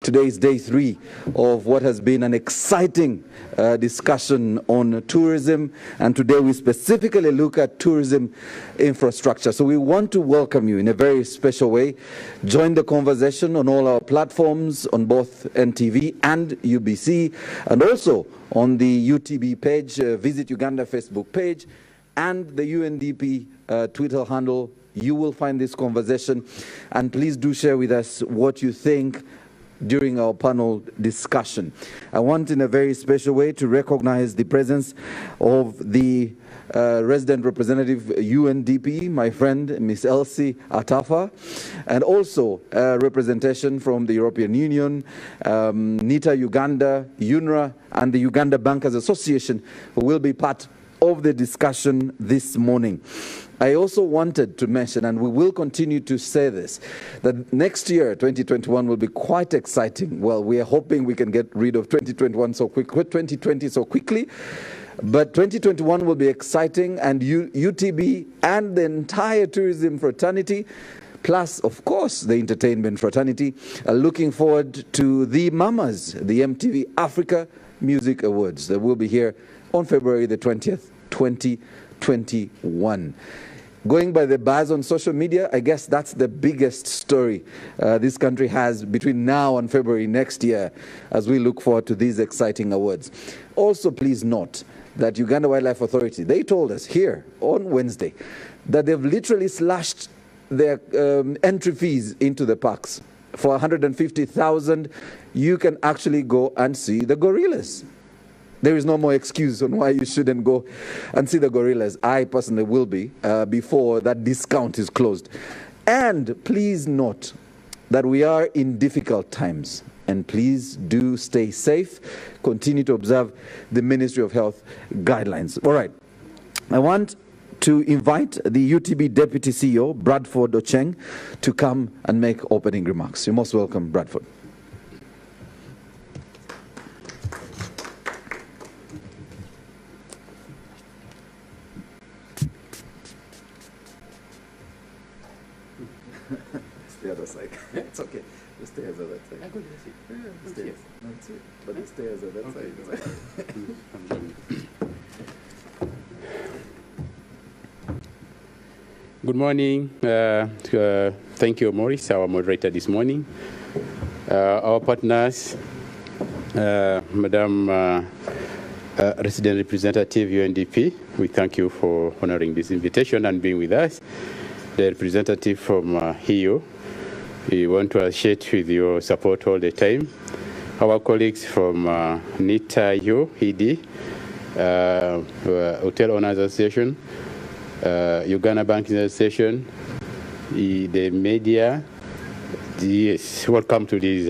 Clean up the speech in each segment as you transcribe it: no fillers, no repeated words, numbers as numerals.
Today is day 3 of what has been an exciting discussion on tourism, and today we specifically look at tourism infrastructure. So we want to welcome you in a very special way. Join the conversation on all our platforms, on both NTV and UBC, and also on the UTB page. Visit Uganda Facebook page and the UNDP Twitter handle. You will find this conversation, and please do share with us what you think during our panel discussion. I want in a very special way to recognize the presence of the resident representative UNDP, my friend Miss Elsie Atafa, and also representation from the European Union, NITA Uganda, UNRA, and the Uganda Bankers Association, who will be part of the discussion this morning. I also wanted to mention, and we will continue to say this, that next year, 2021, will be quite exciting. Well, we are hoping we can get rid of 2020 so quickly, but 2021 will be exciting, and UTB and the entire tourism fraternity, plus, of course, the entertainment fraternity, are looking forward to the Mamas, the MTV Africa Music Awards that will be here on February the 20th, 2021. Going by the buzz on social media, I guess that's the biggest story this country has between now and February next year as we look forward to these exciting awards. Also, please note that Uganda Wildlife Authority, they told us here on Wednesday that they've literally slashed their entry fees into the parks. For 150,000, you can actually go and see the gorillas. There is no more excuse on why you shouldn't go and see the gorillas. I personally will be before that discount is closed. And please note that we are in difficult times. And please do stay safe. Continue to observe the Ministry of Health guidelines. All right. I want to invite the UTB Deputy CEO, Bradford Ocheng, to come and make opening remarks. You're most welcome, Bradford. The other side. It's okay. The stairs are that side. I could see. The stairs. That's it. But the stairs are that side. Good morning. Thank you, Maurice, our moderator this morning. Our partners, Madam Resident Representative UNDP, we thank you for honoring this invitation and being with us. The representative from HEO, we want to associate with your support all the time. Our colleagues from NITA, ED, Hotel Owners Association, Uganda Banking Association, the media, yes, welcome to this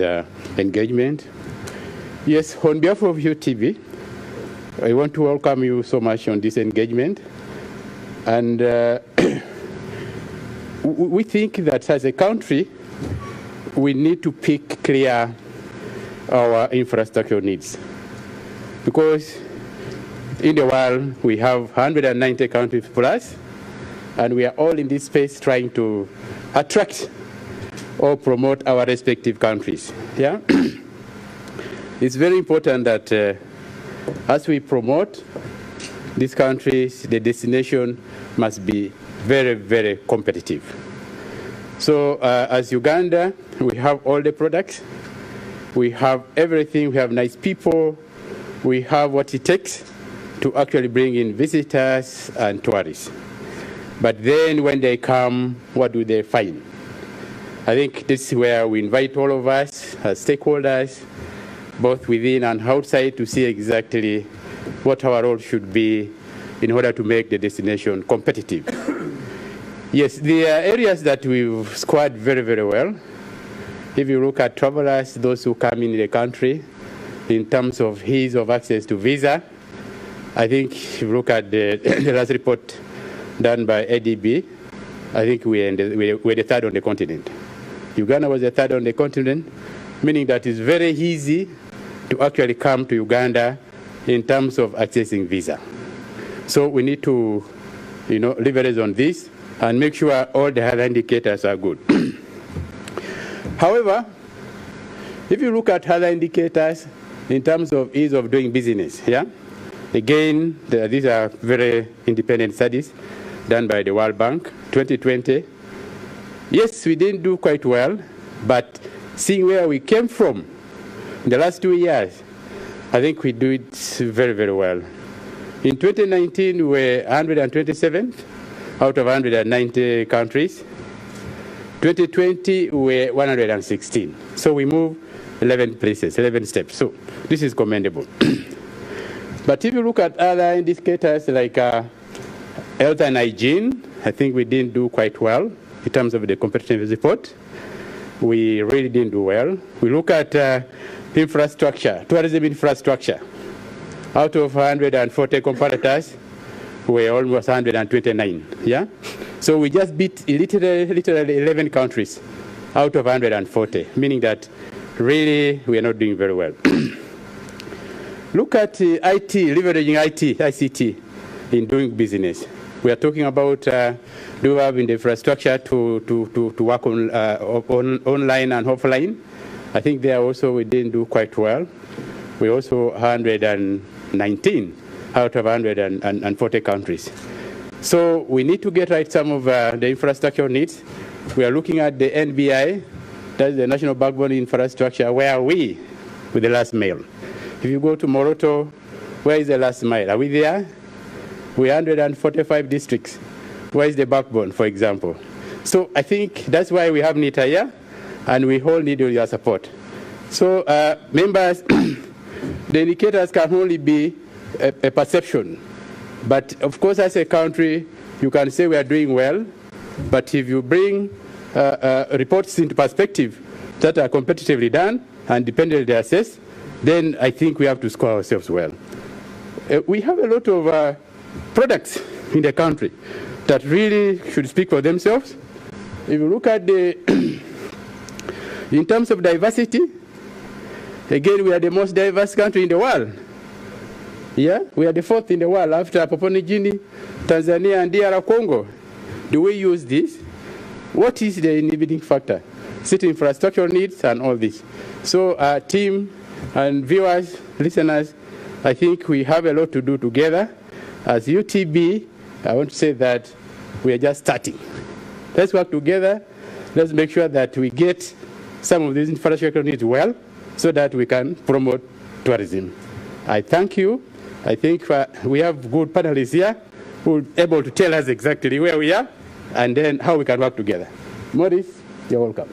engagement. Yes, on behalf of UTB, I want to welcome you so much on this engagement. And we think that as a country, we need to pick clear our infrastructure needs. Because in the world, we have 190 countries plus, and we are all in this space trying to attract or promote our respective countries. Yeah? It's very important that as we promote these countries, the destination must be very, very competitive. So as Uganda, we have all the products, we have everything, we have nice people, we have what it takes to actually bring in visitors and tourists. But then when they come, what do they find? I think this is where we invite all of us as stakeholders, both within and outside, to see exactly what our role should be in order to make the destination competitive. Yes, the areas that we've scored very, very well, if you look at travelers, those who come in the country, in terms of ease of access to visa, I think if you look at the last report done by ADB, I think we're the third on the continent. Uganda was the third on the continent, meaning that it's very easy to actually come to Uganda in terms of accessing visa. So we need to, leverage on this and make sure all the other indicators are good. However, If you look at other indicators in terms of ease of doing business, again, these are very independent studies done by the World Bank. 2020, yes, we didn't do quite well, but seeing where we came from in the last 2 years, I think we do it very, very well. In 2019, we were 127th out of 190 countries. 2020, we were 116. So we moved 11 places, 11 steps. So this is commendable. But if you look at other indicators like health and hygiene, I think we didn't do quite well in terms of the competitiveness report. We really didn't do well. We look at infrastructure, tourism infrastructure. Out of 140 competitors, we're almost 129. So we just beat literally 11 countries out of 140, meaning that really we are not doing very well. Look at IT, leveraging ICT in doing business. We are talking about do we have in the infrastructure to work on online and offline. I think there also we didn't do quite well. We also 119 out of 140 countries. So we need to get right some of the infrastructure needs. We are looking at the NBI, that's the National Backbone Infrastructure. Where are we with the last mile? If you go to Moroto, where is the last mile? Are we there? We 145 districts. Where is the backbone, for example? So I think that's why we have NITA here, and we all need your support. So members, the indicators can only be a perception. But of course, as a country, you can say we are doing well, but if you bring reports into perspective that are competitively done and independently assessed, then I think we have to score ourselves well. We have a lot of products in the country that really should speak for themselves. If you look at the, in terms of diversity, again, we are the most diverse country in the world. We are the fourth in the world after Papua New Guinea, Tanzania, and DR Congo. Do we use this? What is the inhibiting factor? City infrastructure needs and all this. So team and viewers, listeners, I think we have a lot to do together. As UTB, I want to say that we are just starting. Let's work together. Let's make sure that we get some of these infrastructure needs well so that we can promote tourism. I thank you. I think we have good panelists here who will be able to tell us exactly where we are and then how we can work together. Maurice, you're welcome.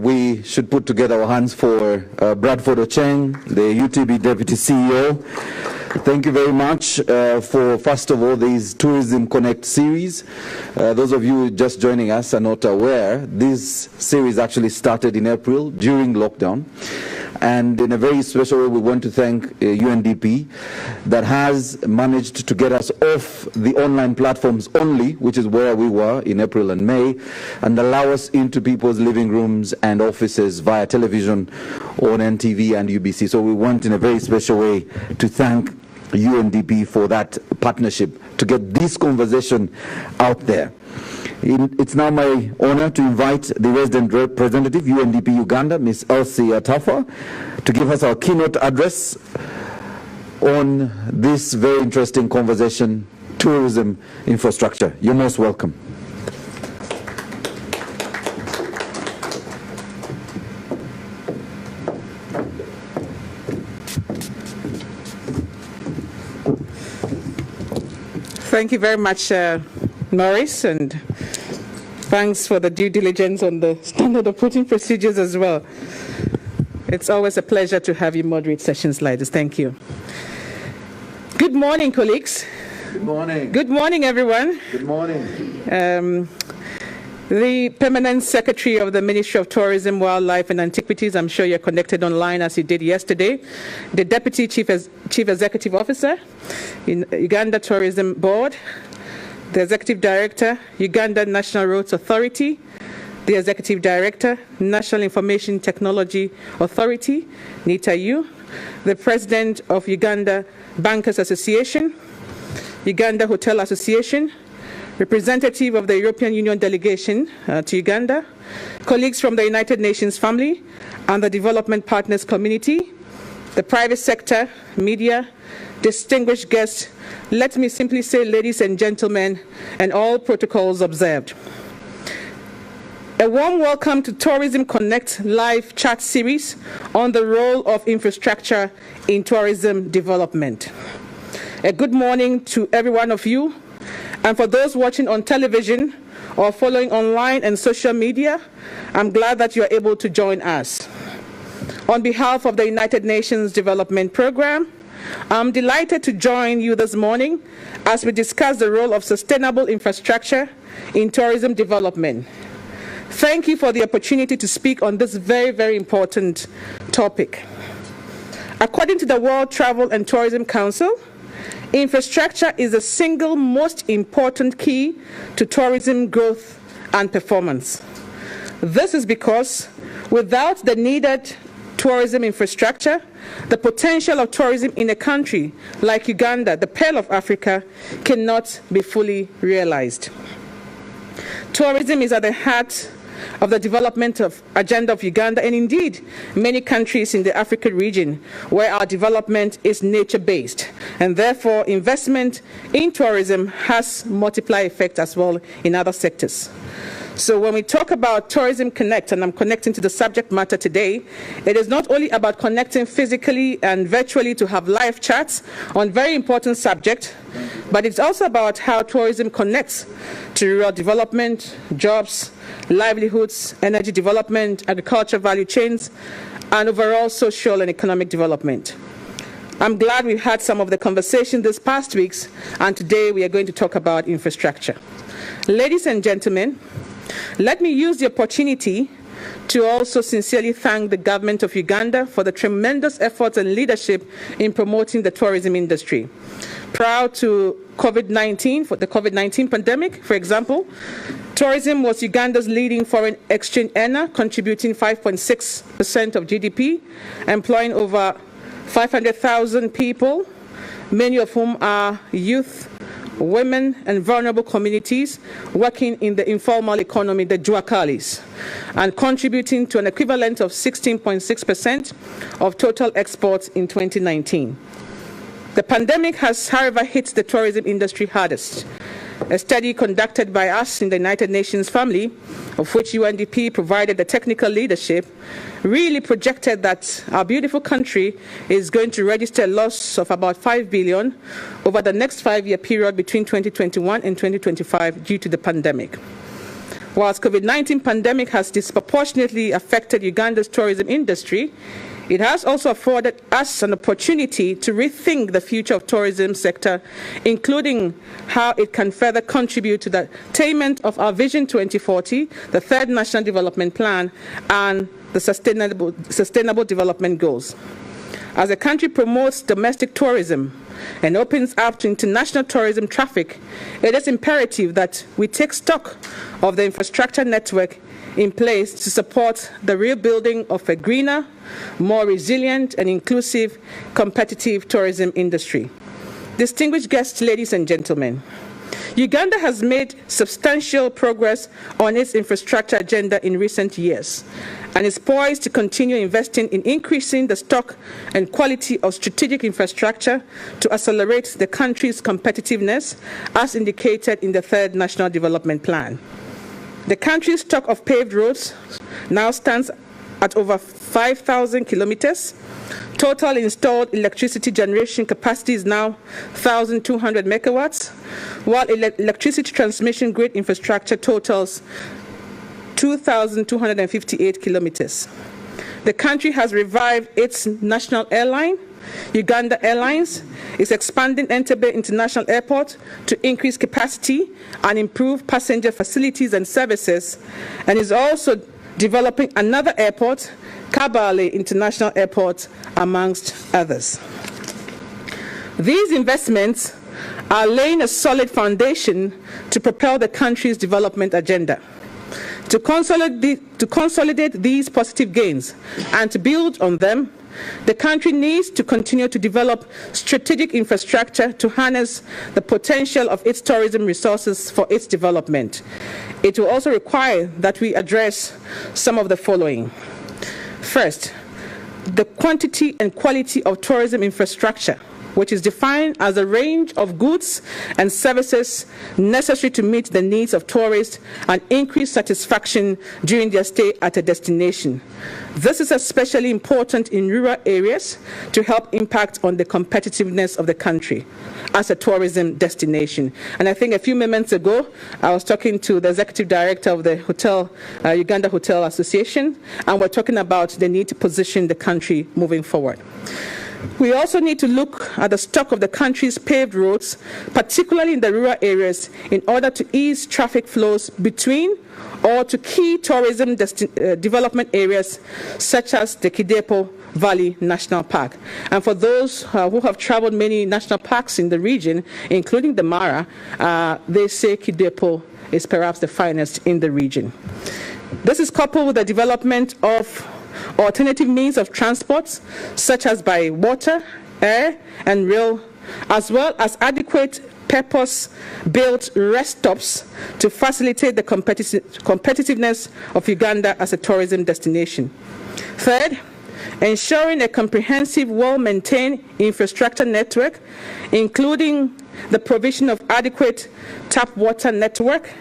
We should put together our hands for Bradford Ocheng, the UTB Deputy CEO. Thank you very much for, first of all, these Tourism Connect series. Those of you just joining us are not aware, this series actually started in April during lockdown. And in a very special way, we want to thank UNDP that has managed to get us off the online platforms only, which is where we were in April and May, and allow us into people's living rooms and offices via television on NTV and UBC. So we want in a very special way to thank UNDP for that partnership to get this conversation out there. It's now my honor to invite the resident representative, UNDP Uganda, Ms. Elsie Atafa, to give us our keynote address on this very interesting conversation, tourism infrastructure. You're most welcome. Thank you very much, Maurice, and thanks for the due diligence on the standard operating procedures as well. It's always a pleasure to have you moderate sessions like this. Thank you. Good morning, colleagues. Good morning. Good morning, everyone. Good morning. The Permanent Secretary of the Ministry of Tourism, Wildlife and Antiquities, I'm sure you're connected online as you did yesterday. The Deputy Chief Executive Officer in Uganda Tourism Board, the Executive Director, Uganda National Roads Authority, the Executive Director, National Information Technology Authority, NITA-U, the President of Uganda Bankers Association, Uganda Hotel Association, representative of the European Union delegation to Uganda, colleagues from the United Nations family and the development partners community, the private sector, media, distinguished guests, let me simply say ladies and gentlemen, and all protocols observed. A warm welcome to Tourism Connect live chat series on the role of infrastructure in tourism development. A good morning to every one of you, and for those watching on television or following online and social media, I'm glad that you are able to join us. On behalf of the United Nations Development Programme, I'm delighted to join you this morning as we discuss the role of sustainable infrastructure in tourism development. Thank you for the opportunity to speak on this very, very important topic. According to the World Travel and Tourism Council, infrastructure is the single most important key to tourism growth and performance. This is because without the needed tourism infrastructure, the potential of tourism in a country like Uganda, the Pearl of Africa, cannot be fully realized. Tourism is at the heart of the development agenda of Uganda, and indeed many countries in the African region where our development is nature-based, and therefore investment in tourism has multiplier effect as well in other sectors. So when we talk about Tourism Connect, and I'm connecting to the subject matter today, it is not only about connecting physically and virtually to have live chats on very important subjects, but it's also about how tourism connects to rural development, jobs, livelihoods, energy development, agriculture value chains, and overall social and economic development. I'm glad we've had some of the conversation this past weeks, and today we are going to talk about infrastructure. Ladies and gentlemen, let me use the opportunity to also sincerely thank the government of Uganda for the tremendous efforts and leadership in promoting the tourism industry. Prior to COVID-19, for the COVID-19 pandemic, for example, tourism was Uganda's leading foreign exchange earner, contributing 5.6% of GDP, employing over 500,000 people, many of whom are youth, women, and vulnerable communities working in the informal economy, the Juakalis, and contributing to an equivalent of 16.6% of total exports in 2019. The pandemic has, however, hit the tourism industry hardest. A study conducted by us in the United Nations family, of which UNDP provided the technical leadership, really projected that our beautiful country is going to register a loss of about 5 billion over the next 5-year period between 2021 and 2025 due to the pandemic. Whilst COVID-19 pandemic has disproportionately affected Uganda's tourism industry, it has also afforded us an opportunity to rethink the future of tourism sector, including how it can further contribute to the attainment of our Vision 2040, the third National Development Plan, and the Sustainable Development Goals. As the country promotes domestic tourism and opens up to international tourism traffic, it is imperative that we take stock of the infrastructure network in place to support the rebuilding of a greener, more resilient and inclusive, competitive tourism industry. Distinguished guests, ladies and gentlemen, Uganda has made substantial progress on its infrastructure agenda in recent years and is poised to continue investing in increasing the stock and quality of strategic infrastructure to accelerate the country's competitiveness, as indicated in the third National Development Plan. The country's stock of paved roads now stands at over 5,000 kilometers. Total installed electricity generation capacity is now 1,200 megawatts, while electricity transmission grid infrastructure totals 2,258 kilometers. The country has revived its national airline. Uganda Airlines is expanding Entebbe International Airport to increase capacity and improve passenger facilities and services, and is also developing another airport, Kabale International Airport, amongst others. These investments are laying a solid foundation to propel the country's development agenda. To consolidate these positive gains and to build on them, the country needs to continue to develop strategic infrastructure to harness the potential of its tourism resources for its development. It will also require that we address some of the following. First, the quantity and quality of tourism infrastructure, which is defined as a range of goods and services necessary to meet the needs of tourists and increase satisfaction during their stay at a destination. This is especially important in rural areas to help impact on the competitiveness of the country as a tourism destination. And I think a few moments ago, I was talking to the executive director of the Uganda Hotel Association, and we're talking about the need to position the country moving forward. We also need to look at the stock of the country's paved roads, particularly in the rural areas, in order to ease traffic flows between or to key tourism development areas such as the Kidepo Valley National Park. And for those who have traveled many national parks in the region, including the Mara, they say Kidepo is perhaps the finest in the region. This is coupled with the development of alternative means of transport, such as by water, air, and rail, as well as adequate purpose-built rest stops to facilitate the competitiveness of Uganda as a tourism destination. Third, ensuring a comprehensive, well-maintained infrastructure network, including the provision of adequate tap water network,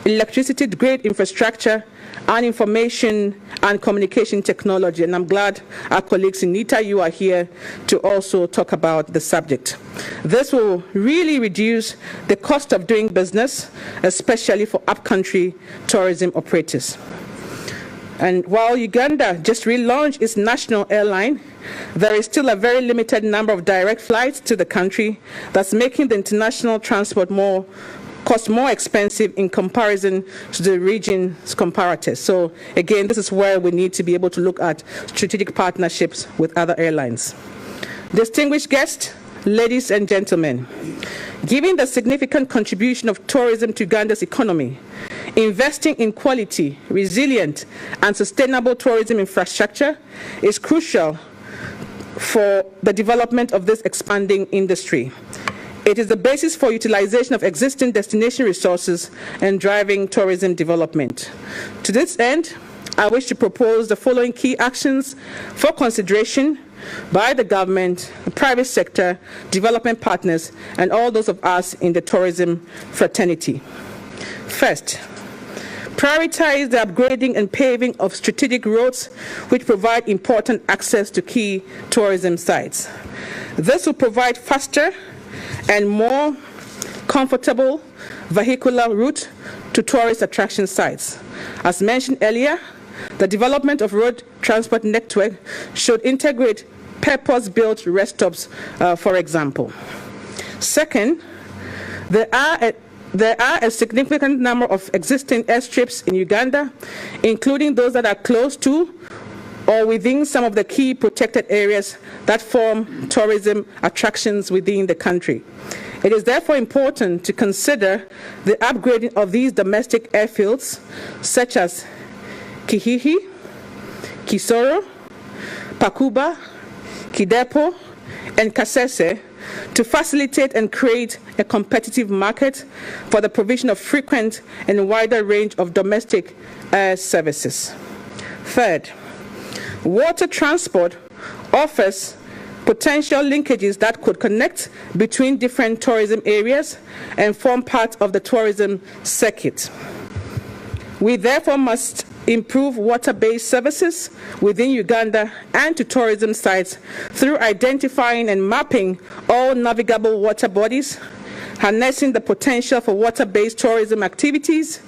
electricity-grade infrastructure, and information and communication technology. And I'm glad our colleagues in NITA, you are here to also talk about the subject. This will really reduce the cost of doing business, especially for upcountry tourism operators. And while Uganda just relaunched its national airline, there is still a very limited number of direct flights to the country, that's making the international transport cost more expensive in comparison to the region's comparators. So again, this is where we need to be able to look at strategic partnerships with other airlines. Distinguished guests, ladies and gentlemen, given the significant contribution of tourism to Uganda's economy, investing in quality, resilient, and sustainable tourism infrastructure is crucial for the development of this expanding industry. It is the basis for utilization of existing destination resources and driving tourism development. To this end, I wish to propose the following key actions for consideration by the government, the private sector, development partners, and all those of us in the tourism fraternity. First, prioritize the upgrading and paving of strategic roads which provide important access to key tourism sites. This will provide faster and more comfortable vehicular route to tourist attraction sites. As mentioned earlier, the development of road transport network should integrate purpose-built rest stops, for example. Second, there are a significant number of existing airstrips in Uganda, including those that are close to or within some of the key protected areas that form tourism attractions within the country. It is therefore important to consider the upgrading of these domestic airfields, such as Kihihi, Kisoro, Pakuba, Kidepo, and Kasese, to facilitate and create a competitive market for the provision of frequent and wider range of domestic air services. Third, water transport offers potential linkages that could connect between different tourism areas and form part of the tourism circuit. We therefore must improve water-based services within Uganda and to tourism sites through identifying and mapping all navigable water bodies, harnessing the potential for water-based tourism activities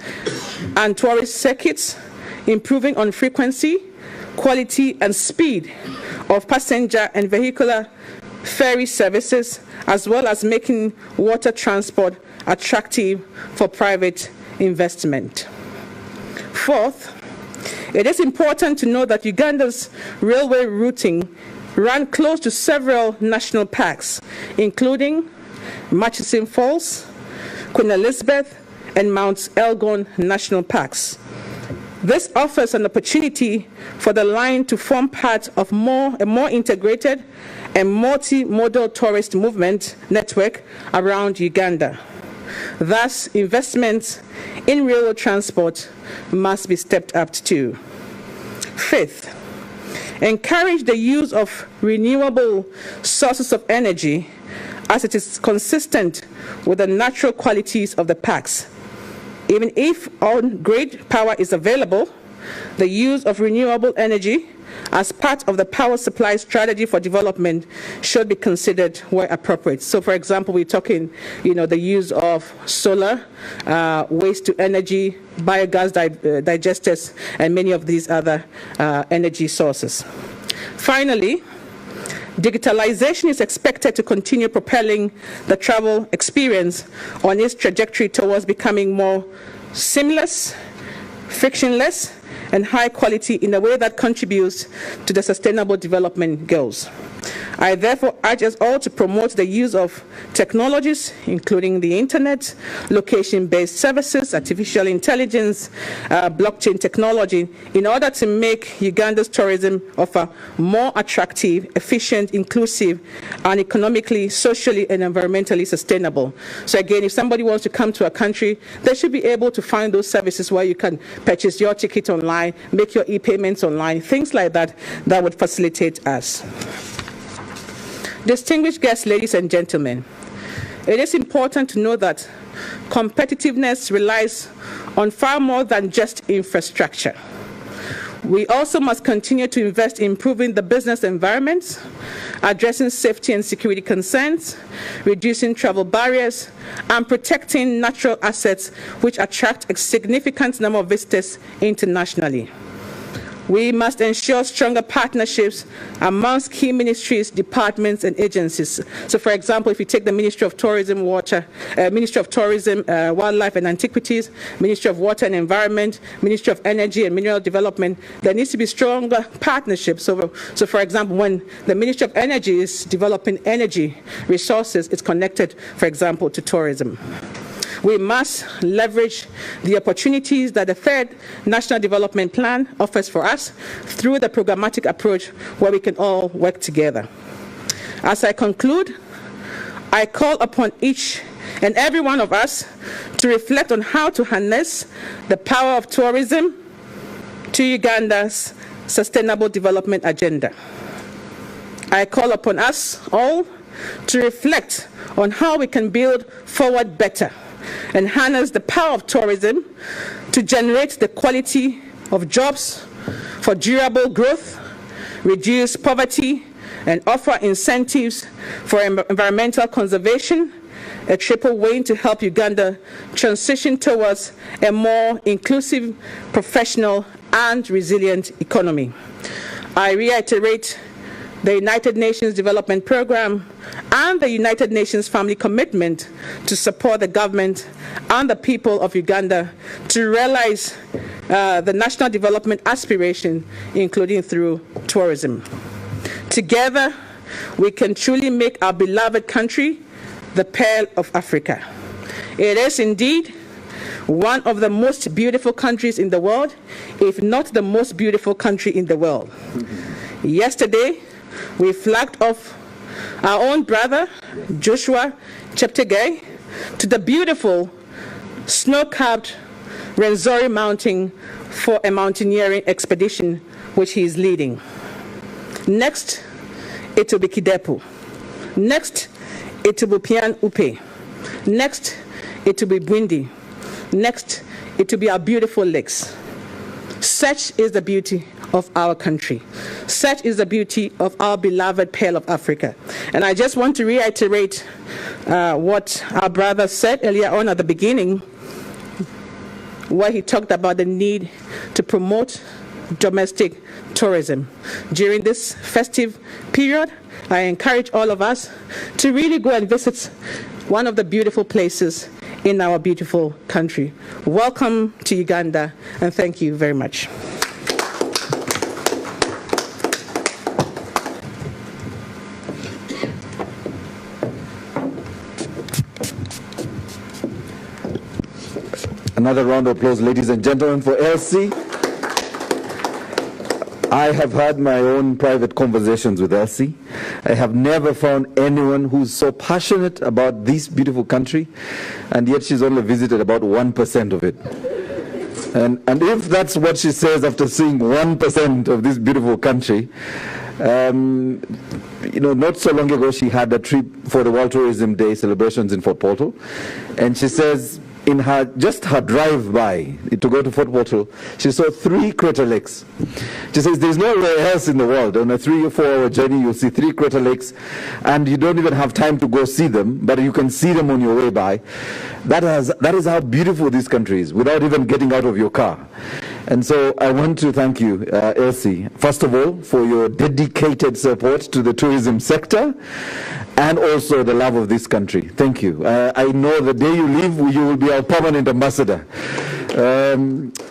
and tourist circuits, improving on frequency, quality, and speed of passenger and vehicular ferry services, as well as making water transport attractive for private investment. Fourth, it is important to know that Uganda's railway routing ran close to several national parks, including Murchison Falls, Queen Elizabeth, and Mount Elgon National Parks. This offers an opportunity for the line to form part of a more integrated and multimodal tourist movement network around Uganda. Thus, investments in railroad transport must be stepped up too. Fifth, encourage the use of renewable sources of energy as it is consistent with the natural qualities of the parks. Even if on-grid power is available, the use of renewable energy as part of the power supply strategy for development should be considered where appropriate. So, for example, we're talking, the use of solar, waste-to-energy, biogas digesters, and many of these other energy sources. Finally, digitalization is expected to continue propelling the travel experience on its trajectory towards becoming more seamless, frictionless, and high quality in a way that contributes to the Sustainable Development Goals. I therefore urge us all to promote the use of technologies, including the internet, location-based services, artificial intelligence, blockchain technology, in order to make Uganda's tourism offer more attractive, efficient, inclusive, and economically, socially, and environmentally sustainable. So again, if somebody wants to come to a country, they should be able to find those services where you can purchase your ticket online, make your e-payments online, things like that, that would facilitate us. Distinguished guests, ladies and gentlemen, it is important to know that competitiveness relies on far more than just infrastructure. We also must continue to invest in improving the business environment, addressing safety and security concerns, reducing travel barriers, and protecting natural assets which attract a significant number of visitors internationally. We must ensure stronger partnerships amongst key ministries, departments, and agencies. So, for example, if you take the Ministry of Tourism, Wildlife and Antiquities, Ministry of Water and Environment, Ministry of Energy and Mineral Development, there needs to be stronger partnerships. So, for example, when the Ministry of Energy is developing energy resources, it's connected, for example, to tourism. We must leverage the opportunities that the third National Development Plan offers for us through the programmatic approach where we can all work together. As I conclude, I call upon each and every one of us to reflect on how to harness the power of tourism to Uganda's Sustainable Development Agenda. I call upon us all to reflect on how we can build forward better and harness the power of tourism to generate the quality of jobs for durable growth, reduce poverty, and offer incentives for environmental conservation, a triple win to help Uganda transition towards a more inclusive, professional, and resilient economy. I reiterate the United Nations Development Programme and the United Nations Family Commitment to support the government and the people of Uganda to realize the national development aspiration, including through tourism. Together, we can truly make our beloved country the Pearl of Africa. It is indeed one of the most beautiful countries in the world, if not the most beautiful country in the world. Yesterday, we flagged off our own brother, Joshua Cheptegei, to the beautiful snow-capped Rwenzori Mountain for a mountaineering expedition which he is leading. Next, it will be Kidepo. Next, it will be Pian Upe. Next, it will be Bwindi. Next, it will be our beautiful lakes. Such is the beauty of our country. Such is the beauty of our beloved Pearl of Africa. And I just want to reiterate what our brother said earlier on at the beginning, where he talked about the need to promote domestic tourism. During this festive period, I encourage all of us to really go and visit one of the beautiful places in our beautiful country. Welcome to Uganda, and thank you very much. Another round of applause, ladies and gentlemen, for Elsie. I have had my own private conversations with Elsie. I have never found anyone who's so passionate about this beautiful country, and yet she's only visited about 1% of it. And if that's what she says after seeing 1% of this beautiful country, not so long ago she had a trip for the World Tourism Day celebrations in Fort Portal, and she says in her drive-by to go to Fort Portal, she saw 3 crater lakes. She says there's nowhere else in the world on a 3 or 4 hour journey you'll see 3 crater lakes, and you don't even have time to go see them, but you can see them on your way by. That is how beautiful this country is, without even getting out of your car. And so I want to thank you, Elsie, first of all, for your dedicated support to the tourism sector and also the love of this country. Thank you. I know the day you leave, you will be our permanent ambassador.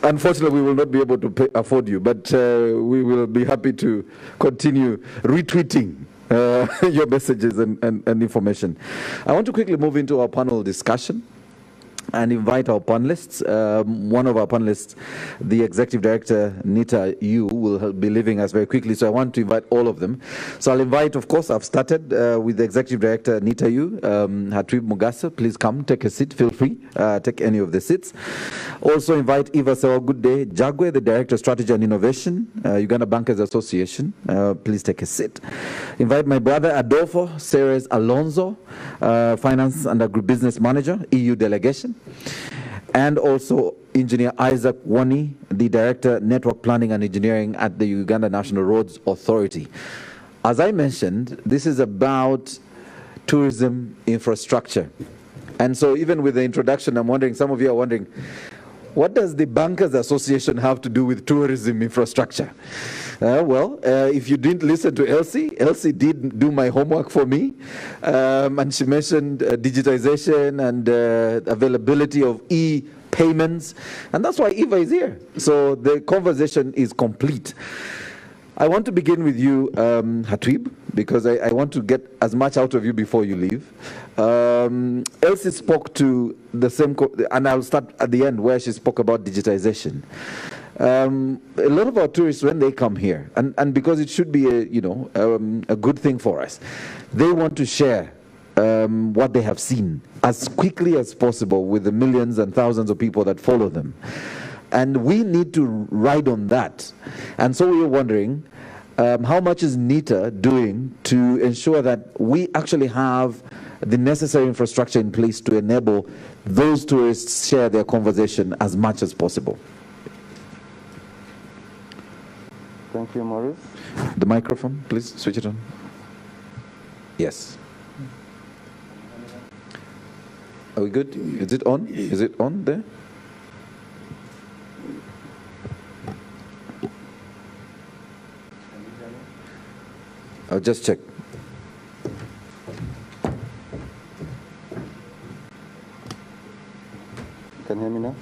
Unfortunately, we will not be able to afford you, but we will be happy to continue retweeting your messages and information. I want to quickly move into our panel discussion and invite our panelists. One of our panelists, the Executive Director, Nita Yu, will be leaving us very quickly, so I want to invite all of them. So I'll invite, of course, I've started with the Executive Director, Nita Yu. Hatwib Mugasa, please come, take a seat, feel free, take any of the seats. Also invite Eva Sewa Goodday Jagwe, the Director of Strategy and Innovation, Uganda Bankers Association, please take a seat. Invite my brother, Adolfo Ceres Alonso, Finance and Agribusiness Manager, EU Delegation. And also Engineer Isaac Wani, the Director, Network Planning and Engineering at the Uganda National Roads Authority. As I mentioned, this is about tourism infrastructure. And so even with the introduction, I'm wondering, some of you are wondering, what does the Bankers Association have to do with tourism infrastructure? If you didn't listen to Elsie did do my homework for me, and she mentioned digitization and availability of e-payments, and that's why Eva is here. So the conversation is complete. I want to begin with you, Hatwib, because I want to get as much out of you before you leave. Elsie spoke to the same, and I'll start at the end where she spoke about digitization. A lot of our tourists, when they come here, and because it should be a good thing for us, they want to share what they have seen as quickly as possible with the millions and thousands of people that follow them. And we need to ride on that. And so we were wondering, how much is Nita doing to ensure that we actually have the necessary infrastructure in place to enable those tourists share their conversation as much as possible? Thank you, Maurice. The microphone, please switch it on. Yes. Are we good? Is it on? Is it on there? I'll just check. Can you hear me now?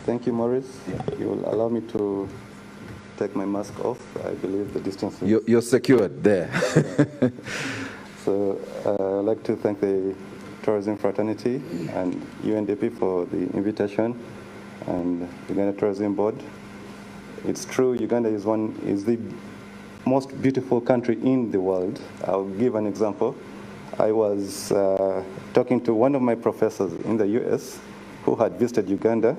Thank you, Maurice. You will allow me to take my mask off. I believe the distance is... You're secured there. So I'd like to thank the tourism fraternity and UNDP for the invitation and Uganda Tourism Board. It's true, Uganda is the most beautiful country in the world. I'll give an example. I was talking to one of my professors in the US who had visited Uganda,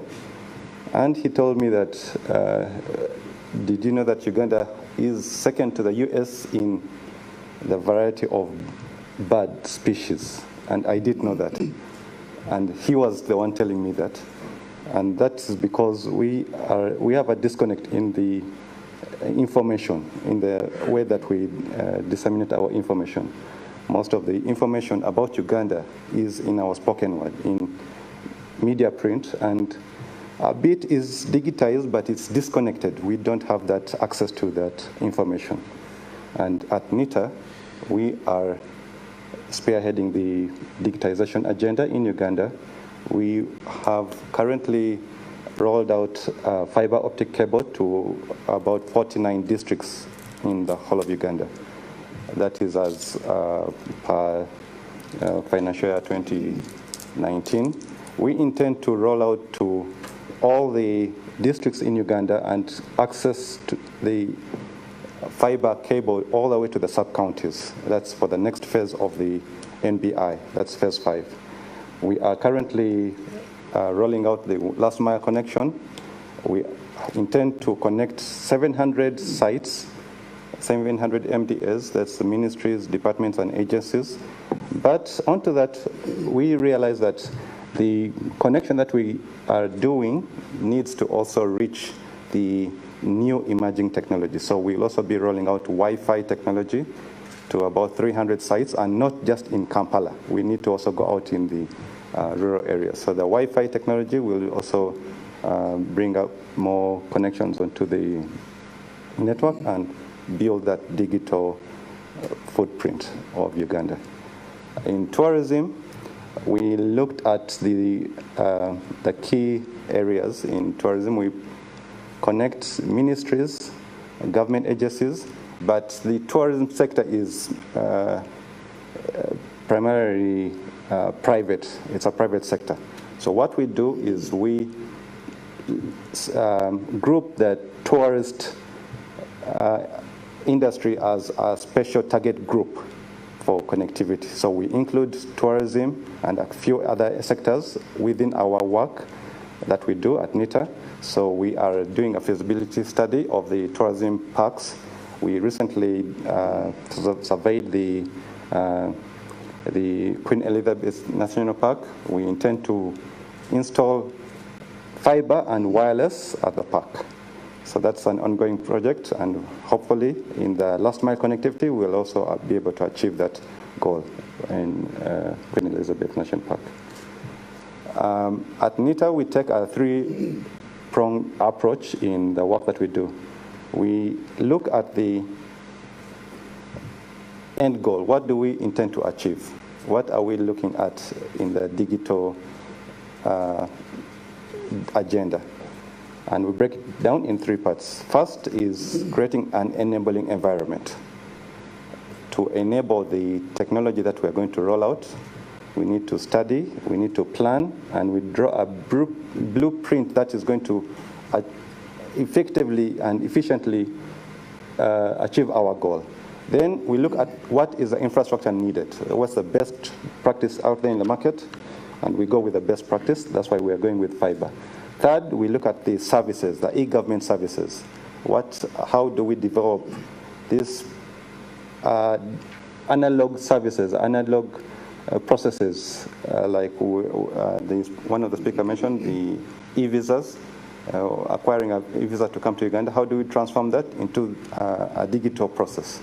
and he told me that, did you know that Uganda is second to the US in the variety of bird species? And I did know that. And he was the one telling me that. And that is because we have a disconnect in the information, in the way that we disseminate our information. Most of the information about Uganda is in our spoken word, in media print, and a bit is digitized, but it's disconnected. We don't have that access to that information. And at NITA, we are spearheading the digitization agenda in Uganda. We have currently rolled out fiber optic cable to about 49 districts in the whole of Uganda. That is as per financial year 2019. We intend to roll out to all the districts in Uganda and access to the fiber cable all the way to the sub-counties. That's for the next phase of the NBI. That's phase 5. We are currently rolling out the last mile connection. We intend to connect 700 sites, 700 MDAs, that's the ministries, departments, and agencies. But onto that, we realize that the connection that we are doing needs to also reach the new emerging technology. So we'll also be rolling out Wi-Fi technology to about 300 sites, and not just in Kampala. We need to also go out in the rural areas. So the Wi-Fi technology will also bring up more connections onto the network and build that digital footprint of Uganda. In tourism, we looked at the key areas in tourism. We connect ministries, government agencies, but the tourism sector is primarily private. It's a private sector. So what we do is we group the tourist industry as a special target group for connectivity. So we include tourism and a few other sectors within our work that we do at NITA. So we are doing a feasibility study of the tourism parks. We recently surveyed the Queen Elizabeth National Park. We intend to install fiber and wireless at the park. So that's an ongoing project, and hopefully in the last mile connectivity, we'll also be able to achieve that goal in Queen Elizabeth National Park. At NITA, we take a three-pronged approach in the work that we do. We look at the end goal. What do we intend to achieve? What are we looking at in the digital agenda? And we break it down in 3 parts. First is creating an enabling environment. To enable the technology that we're going to roll out, we need to study, we need to plan, and we draw a blueprint that is going to effectively and efficiently achieve our goal. Then we look at what is the infrastructure needed, what's the best practice out there in the market, and we go with the best practice. That's why we are going with fiber. Third, we look at the services, the e-government services. How do we develop these analog services, analog processes, like one of the speakers mentioned, the e-visas, acquiring an e-visa to come to Uganda. How do we transform that into a digital process?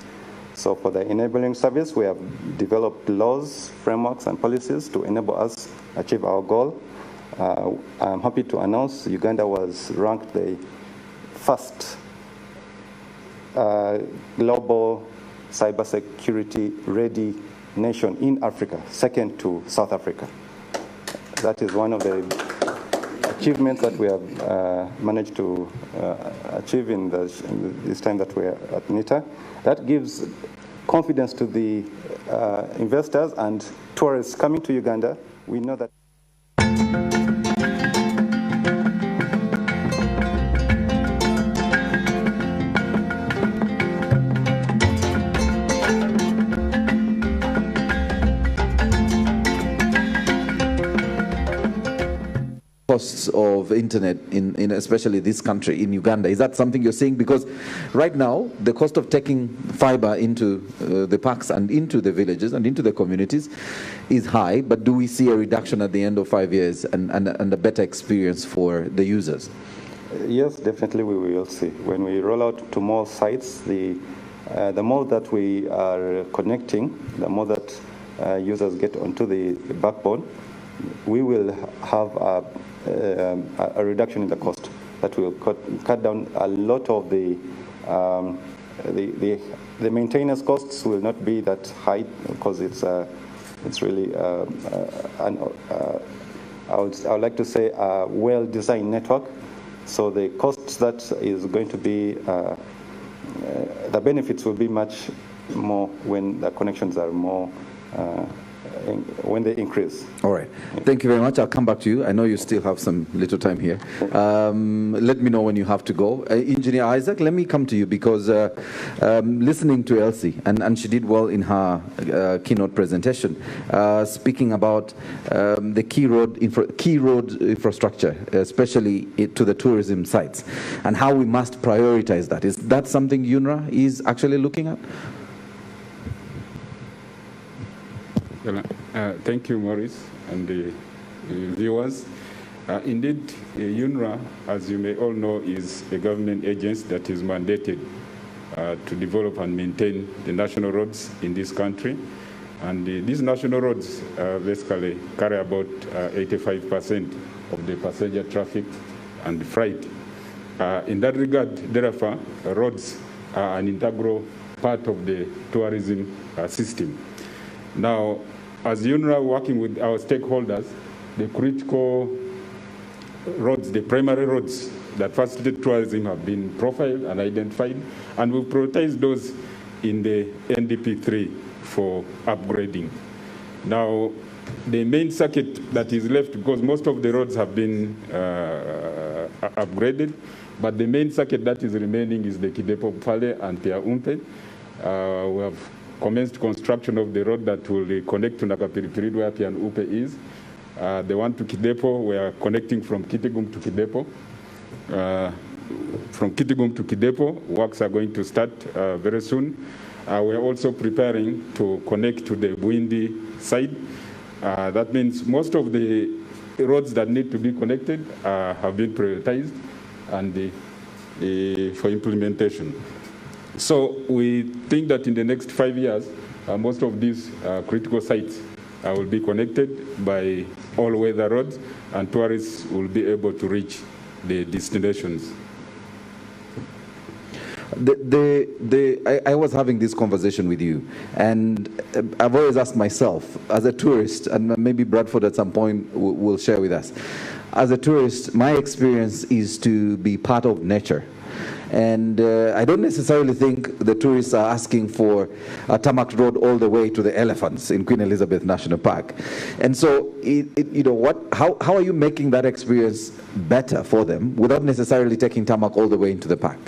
So for the enabling service, we have developed laws, frameworks, and policies to enable us achieve our goal. I'm happy to announce Uganda was ranked the first global cybersecurity ready nation in Africa, second to South Africa. That is one of the achievements that we have managed to achieve in this time that we are at NITA. That gives confidence to the investors and tourists coming to Uganda. We know that costs of internet in especially this country, in Uganda. Is that something you're seeing? Because right now, the cost of taking fiber into the parks and into the villages and into the communities is high, but do we see a reduction at the end of 5 years and a better experience for the users? Yes, definitely we will see. When we roll out to more sites, the more that we are connecting, the more that users get onto the backbone, we will have a reduction in the cost that will cut down a lot of the maintenance costs will not be that high because it's really I would like to say a well-designed network. So the costs that is going to be the benefits will be much more when the connections are more when they increase. All right. Thank you very much. I'll come back to you. I know you still have some little time here. Let me know when you have to go. Engineer Isaac, let me come to you because listening to Elsie, and she did well in her keynote presentation, speaking about the key road infrastructure, especially to the tourism sites, and how we must prioritize that. Is that something UNRWA is actually looking at? Well, thank you, Maurice, and the viewers. Indeed, UNRWA, as you may all know, is a government agency that is mandated to develop and maintain the national roads in this country. And these national roads basically carry about 85% of the passenger traffic and freight. In that regard, therefore, roads are an integral part of the tourism system. Now, as UNRWA working with our stakeholders, the critical roads, the primary roads that facilitate tourism have been profiled and identified, and we've prioritized those in the NDP3 for upgrading. Now, the main circuit that is left, because most of the roads have been upgraded, but the main circuit that is remaining is the Kidepo-Pale and Pia Umpe. We have commenced construction of the road that will connect to Nakapiripiri, where Pia and Upe is. The one to Kidepo, we are connecting from Kitigum to Kidepo. From Kitigum to Kidepo, works are going to start very soon. We are also preparing to connect to the Buindi side. That means most of the roads that need to be connected have been prioritized and for implementation. So we think that in the next 5 years, most of these critical sites will be connected by all-weather roads, and tourists will be able to reach the destinations. I was having this conversation with you, and I've always asked myself, as a tourist, and maybe Bradford at some point will share with us, as a tourist, my experience is to be part of nature. And I don't necessarily think the tourists are asking for a tarmac road all the way to the elephants in Queen Elizabeth National Park. And so, how are you making that experience better for them without necessarily taking tarmac all the way into the park?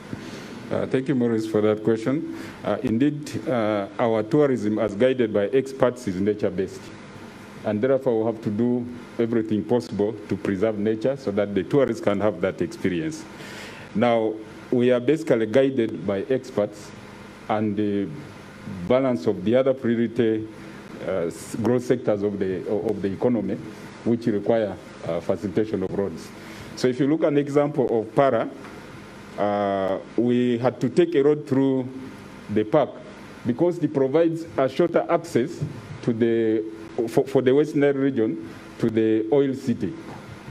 Thank you, Maurice, for that question. Indeed, our tourism, as guided by experts, is nature-based. And therefore, we have to do everything possible to preserve nature so that the tourists can have that experience. Now, we are basically guided by experts and the balance of the other priority growth sectors of the economy, which require facilitation of roads. So if you look at an example of Para, we had to take a road through the park because it provides a shorter access to for the West Nile region to the oil city.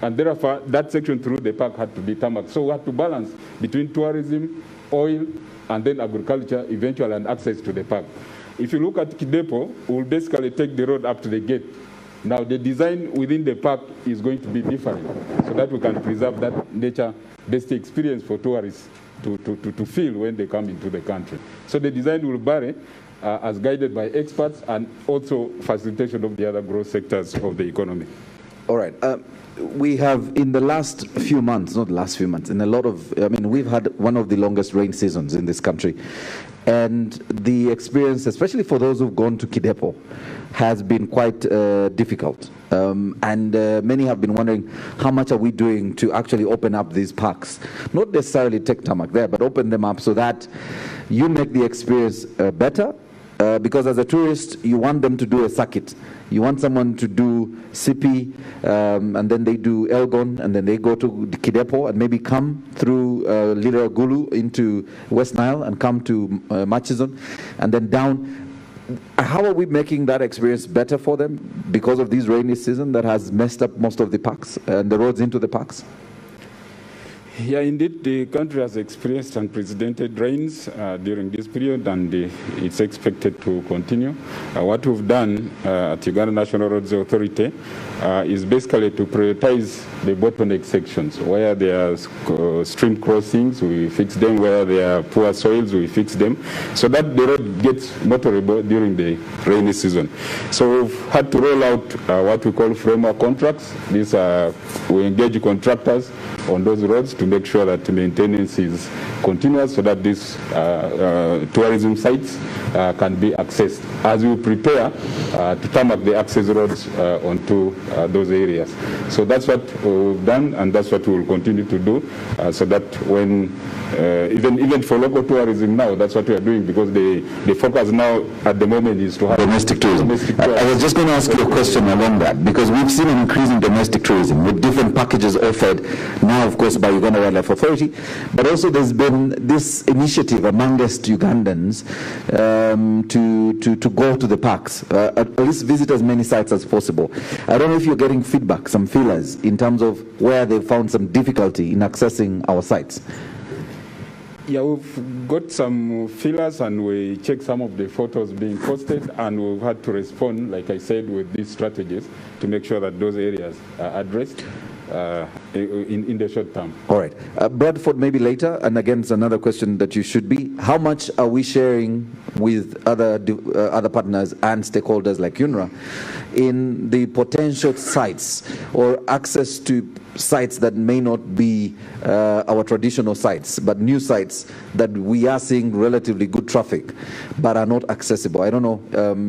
And therefore, that section through the park had to be tarmac. So we had to balance between tourism, oil, and then agriculture, eventually, and access to the park. If you look at Kidepo, we'll basically take the road up to the gate. Now, the design within the park is going to be different so that we can preserve that nature-based experience for tourists to feel when they come into the country. So the design will vary as guided by experts and also facilitation of the other growth sectors of the economy. All right. We have, in the last few months, not the last few months, in a lot of, we've had one of the longest rain seasons in this country. And the experience, especially for those who've gone to Kidepo, has been quite difficult. And many have been wondering, how much are we doing to actually open up these parks? Not necessarily take tarmac there, but open them up so that you make the experience better. Because as a tourist, you want them to do a circuit. You want someone to do Sipi, and then they do Elgon, and then they go to Kidepo, and maybe come through Little Gulu into West Nile, and come to Murchison, and then down. How are we making that experience better for them because of this rainy season that has messed up most of the parks and the roads into the parks? Yeah, indeed, the country has experienced unprecedented rains during this period, and it's expected to continue. What we've done at Uganda National Roads Authority is basically to prioritize the bottleneck sections. Where there are stream crossings, we fix them. Where there are poor soils, we fix them, so that the road gets motorable during the rainy season. So we've had to roll out what we call framework contracts. These are, we engage contractors on those roads to make sure that maintenance is continuous, so that these tourism sites can be accessed as we prepare to tarmac the access roads onto those areas. So that's what we've done, and that's what we will continue to do, so that when even for local tourism now, that's what we are doing, because the focus now at the moment is to have domestic tourism. I was just going to ask you a question along that, because we've seen an increase in domestic tourism with different packages offered now, of course, by Uganda Wildlife Authority, but also there's been this initiative amongst Ugandans to go to the parks, at least visit as many sites as possible. I don't know if you're getting feedback, some feelers, in terms of where they found some difficulty in accessing our sites. Yeah, we've got some feelers, and we checked some of the photos being posted, and we've had to respond, like I said, with these strategies to make sure that those areas are addressed in the short term. All right. Bradford, maybe later, and again, it's another question that you should be. How much are we sharing with other partners and stakeholders like UNRWA in the potential sites or access to sites that may not be our traditional sites, but new sites that we are seeing relatively good traffic but are not accessible? I don't know,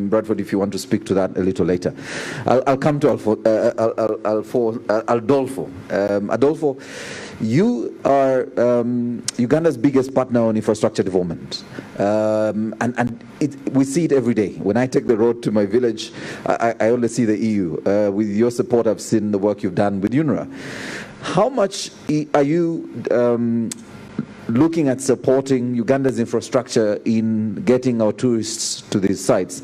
Bradford, if you want to speak to that a little later. I'll come to Adolfo. Adolfo, you are Uganda's biggest partner on infrastructure development, and we see it every day. When I take the road to my village, I only see the EU. With your support, I've seen the work you've done with UNRWA. How much are you looking at supporting Uganda's infrastructure in getting our tourists to these sites,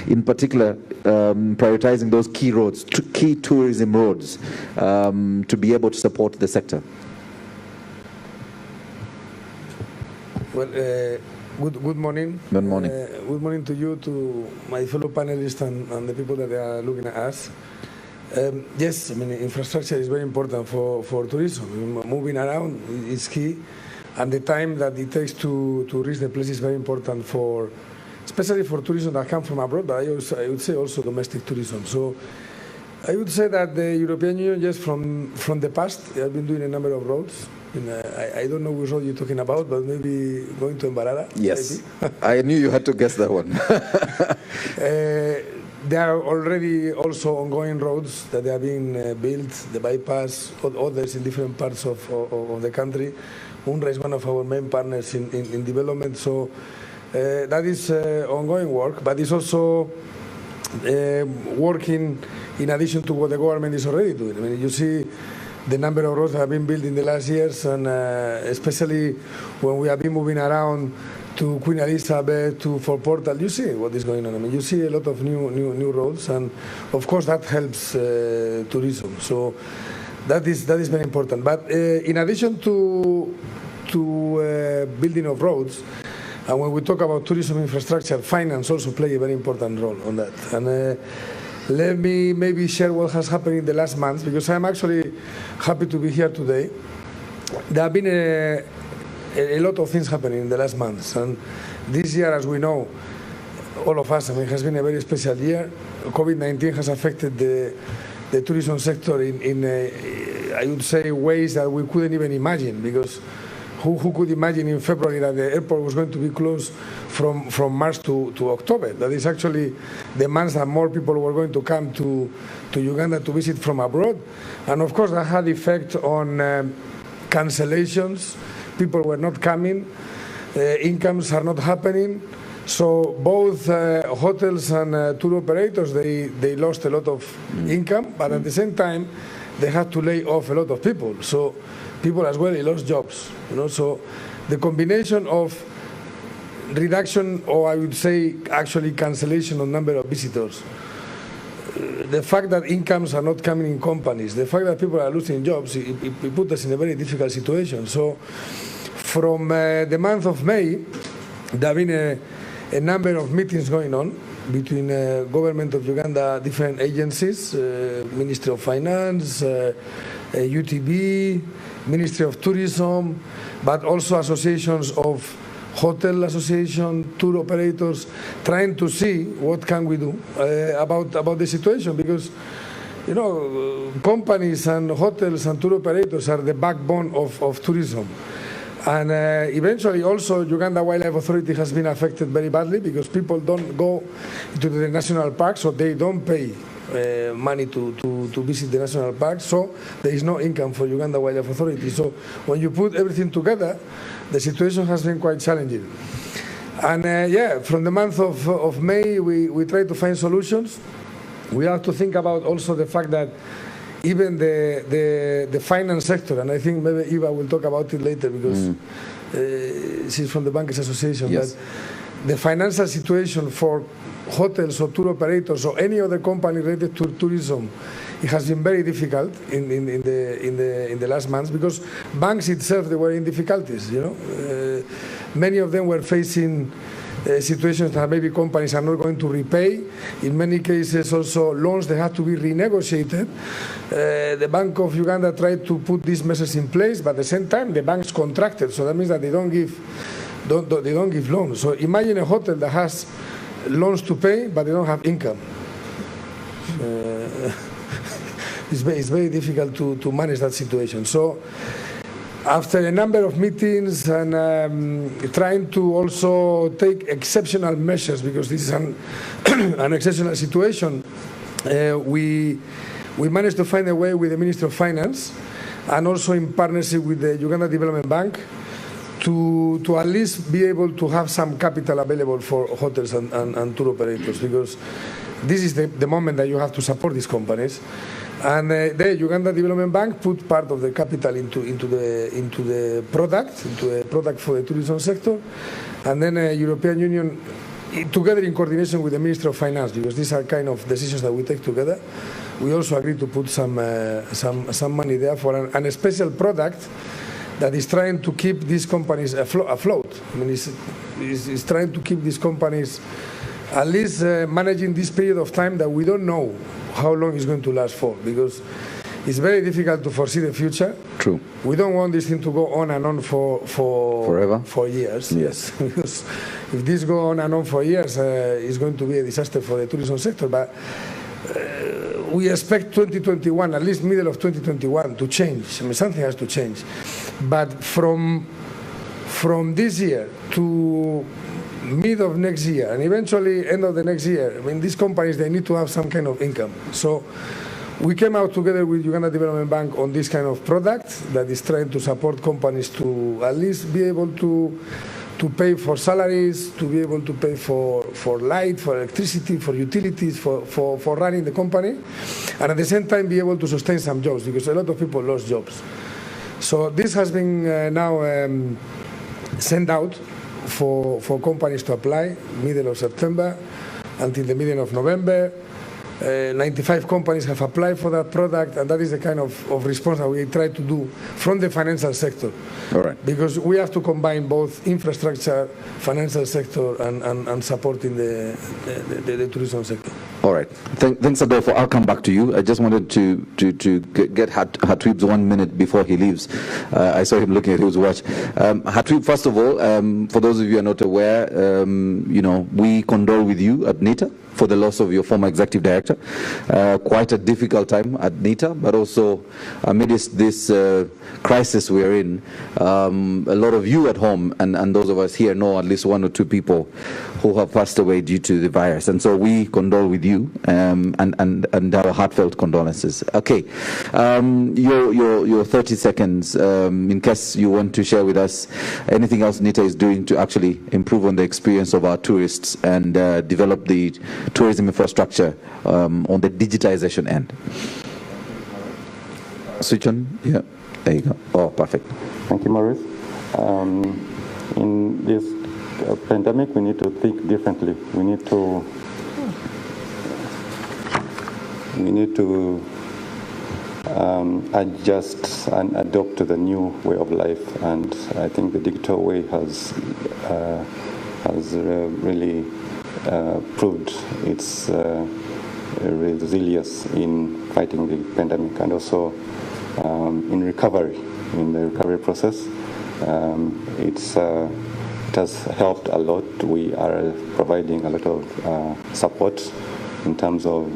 in particular prioritizing those key roads, key tourism roads, to be able to support the sector? Well, good morning. Good morning. Good morning to you, to my fellow panelists, and the people that are looking at us. Yes, I mean, infrastructure is very important for tourism. Moving around is key, and the time that it takes to reach the place is very important especially for tourism that come from abroad, but I would say also domestic tourism. So I would say that the European Union, just from the past, they have been doing a number of roads. I don't know which road you're talking about, but maybe going to Mbarara? Yes. I knew you had to guess that one. There are already also ongoing roads that are being built, the bypass, others in different parts of the country. UNRWA is one of our main partners in development, so that is ongoing work, but it's also working in addition to what the government is already doing. I mean, you see the number of roads that have been built in the last years, and especially when we have been moving around to Queen Elizabeth, to Fort Portal, you see what is going on. I mean, you see a lot of new roads, and of course that helps tourism. So that is very important. But in addition to building of roads, and when we talk about tourism infrastructure, finance also play a very important role on that. And let me maybe share what has happened in the last months, because I'm actually happy to be here today. There have been a lot of things happening in the last months, and this year, as we know, all of us, I mean, has been a very special year. COVID-19 has affected the tourism sector in I would say, ways that we couldn't even imagine, because who could imagine in February that the airport was going to be closed from March to October? That is actually the months that more people were going to come to Uganda to visit from abroad. And of course, that had effect on cancellations. People were not coming. Incomes are not happening. So both hotels and tour operators, they lost a lot of income, but at the same time, they had to lay off a lot of people. So people as well, they lost jobs. So the combination of reduction, or I would say actually cancellation of number of visitors, the fact that incomes are not coming in companies, the fact that people are losing jobs, it put us in a very difficult situation. So from the month of May, there have been a number of meetings going on between government of Uganda, different agencies, Ministry of Finance, UTB, Ministry of Tourism, but also associations of hotel association, tour operators, trying to see what can we do about the situation, because companies and hotels and tour operators are the backbone of tourism. And eventually also Uganda Wildlife Authority has been affected very badly because people don't go to the national parks, so they don't pay money to visit the national park, so there is no income for Uganda Wildlife Authority. So when you put everything together, the situation has been quite challenging. And from the month of May, we try to find solutions. We have to think about also the fact that even the finance sector, and I think maybe Eva will talk about it later because she's from the Bankers Association, yes. That the financial situation for hotels or tour operators or any other company related to tourism, it has been very difficult in the last months because banks itself, they were in difficulties. Many of them were facing situations that maybe companies are not going to repay. In many cases also loans that have to be renegotiated. The Bank of Uganda tried to put these measures in place, but at the same time the banks contracted, so that means that they don't give loans. So imagine a hotel that has loans to pay, but they don't have income. It's very difficult to manage that situation. So after a number of meetings and trying to also take exceptional measures, because this is an exceptional situation, we managed to find a way with the Ministry of Finance and also in partnership with the Uganda Development Bank to at least be able to have some capital available for hotels and tour operators, because this is the moment that you have to support these companies. And the Uganda Development Bank put part of the capital into the product for the tourism sector, and then European Union, together in coordination with the Ministry of Finance, because these are kind of decisions that we take together, we also agreed to put some money there for a special product that is trying to keep these companies afloat. I mean, it's trying to keep these companies at least managing this period of time that we don't know how long it's going to last for, because it's very difficult to foresee the future. True. We don't want this thing to go on and on forever? For years. Yes. Because if this goes on and on for years, it's going to be a disaster for the tourism sector. But we expect 2021, at least middle of 2021, to change. I mean, something has to change. But from this year to mid of next year and eventually end of the next year, I mean, these companies, they need to have some kind of income. So we came out together with Uganda Development Bank on this kind of product that is trying to support companies to at least be able to pay for salaries, to be able to pay for light, for electricity, for utilities, for running the company, and at the same time be able to sustain some jobs, because a lot of people lost jobs. So this has been now sent out for companies to apply middle of September until the middle of November. 95 companies have applied for that product, and that is the kind of response that we try to do from the financial sector. All right. Because we have to combine both infrastructure, financial sector, and supporting the tourism sector. All right. Thanks, Adolfo. I'll come back to you. I just wanted to get Hatwib's 1 minute before he leaves. I saw him looking at his watch. Hatwib, first of all, for those of you who are not aware, we condole with you at NITA for the loss of your former executive director. Quite a difficult time at NITA, but also amidst this crisis we're in, a lot of you at home and those of us here know at least one or two people who have passed away due to the virus. And so we condole with you and our heartfelt condolences. Okay, your 30 seconds, in case you want to share with us anything else NITA is doing to actually improve on the experience of our tourists and develop the tourism infrastructure on the digitization end. Switch on. Yeah, there you go. Oh, perfect. Thank you, Maurice. In this pandemic, we need to think differently. We need to we need to adjust and adopt to the new way of life, and I think the digital way has really proved its resilience in fighting the pandemic, and also in the recovery process. It has helped a lot. We are providing a lot of support in terms of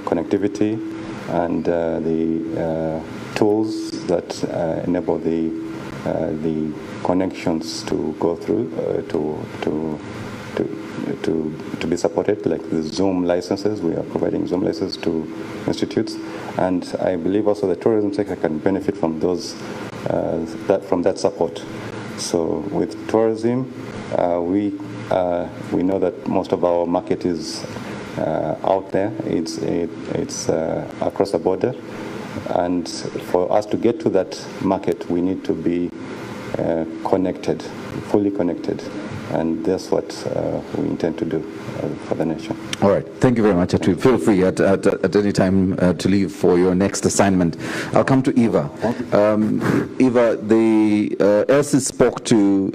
connectivity and the tools that enable the connections to go through to be supported, like the Zoom licenses. We are providing Zoom licenses to institutes, and I believe also the tourism sector can benefit from those from that support. So with tourism, we know that most of our market is out there. It's across the border, and for us to get to that market, we need to be connected, fully connected, and that's what we intend to do for the nation. All right. Thank you very much, Atu. Feel free at any time to leave for your next assignment. I'll come to Eva. Eva, Elsie spoke to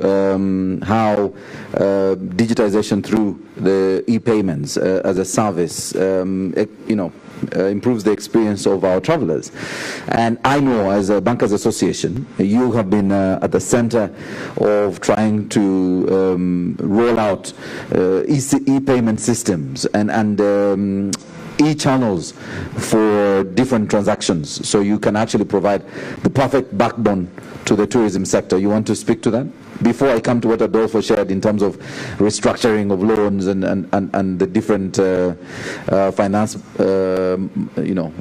how digitization through the e-payments as a service, improves the experience of our travelers. And I know, as a Bankers Association, you have been at the center of trying to roll out e-payment systems and e-channels for different transactions, so you can actually provide the perfect backbone to the tourism sector. You want to speak to that? Before I come to what Adolfo shared in terms of restructuring of loans and the different finance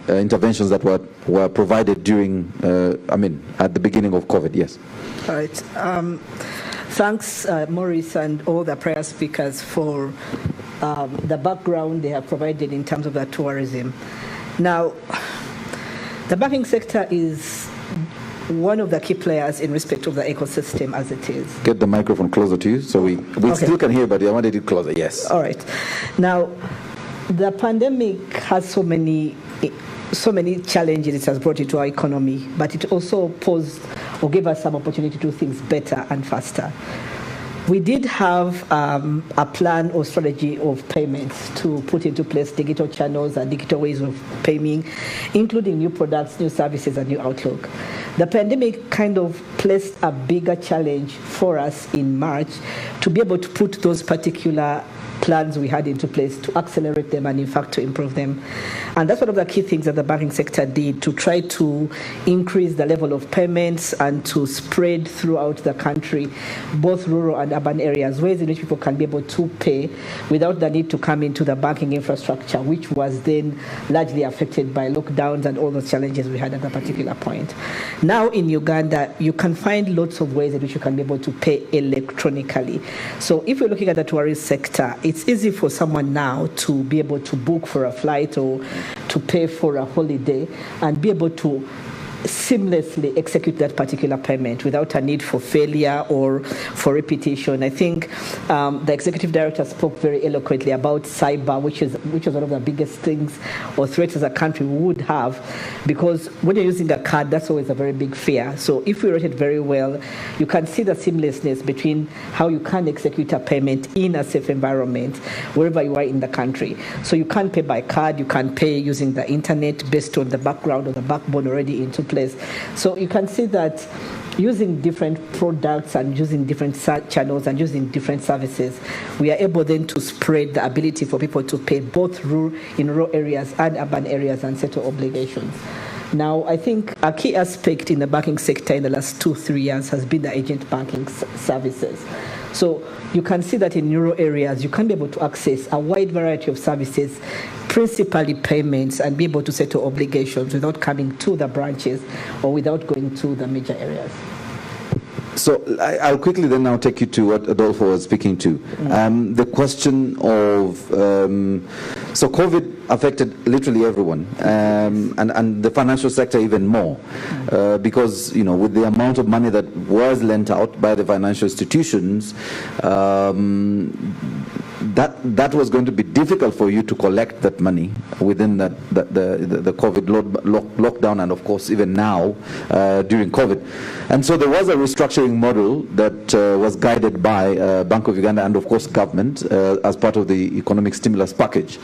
interventions that were provided during, at the beginning of COVID. Yes. All right. Thanks, Maurice, and all the prior speakers for the background they have provided in terms of the tourism. Now, the banking sector is one of the key players in respect of the ecosystem as it is. Get the microphone closer to you so we okay. Still can hear, but I wanted it closer. Yes. All right. Now, the pandemic has so many challenges it has brought into our economy, but it also posed or gave us some opportunity to do things better and faster. We did have a plan or strategy of payments to put into place digital channels and digital ways of paying, including new products, new services, and new outlook. The pandemic kind of placed a bigger challenge for us in March to be able to put those particular plans we had into place to accelerate them and in fact to improve them. And that's one of the key things that the banking sector did to try to increase the level of payments and to spread throughout the country, both rural and urban areas, ways in which people can be able to pay without the need to come into the banking infrastructure, which was then largely affected by lockdowns and all those challenges we had at that particular point. Now in Uganda, you can find lots of ways in which you can be able to pay electronically. So if you're looking at the tourist sector, it's easy for someone now to be able to book for a flight or to pay for a holiday and be able to seamlessly execute that particular payment without a need for failure or for repetition. I think the executive director spoke very eloquently about cyber, which is one of the biggest things or threats as a country we would have, because when you're using a card, that's always a very big fear. So if we write it very well, you can see the seamlessness between how you can execute a payment in a safe environment wherever you are in the country. So you can pay by card, you can pay using the internet based on the background or the backbone already into place. So you can see that using different products and using different channels and using different services, we are able then to spread the ability for people to pay both in rural areas and urban areas and settle obligations. Now, I think a key aspect in the banking sector in the last 2-3 years has been the agent banking services. So you can see that in rural areas, you can be able to access a wide variety of services, principally payments, and be able to settle obligations without coming to the branches or without going to the major areas. So I'll quickly then now take you to what Adolfo was speaking to. The question of, so COVID affected literally everyone, and the financial sector even more, because, with the amount of money that was lent out by the financial institutions, that was going to be difficult for you to collect that money within the COVID lockdown, and of course even now during COVID. And so there was a restructuring model that was guided by Bank of Uganda and of course government as part of the economic stimulus package.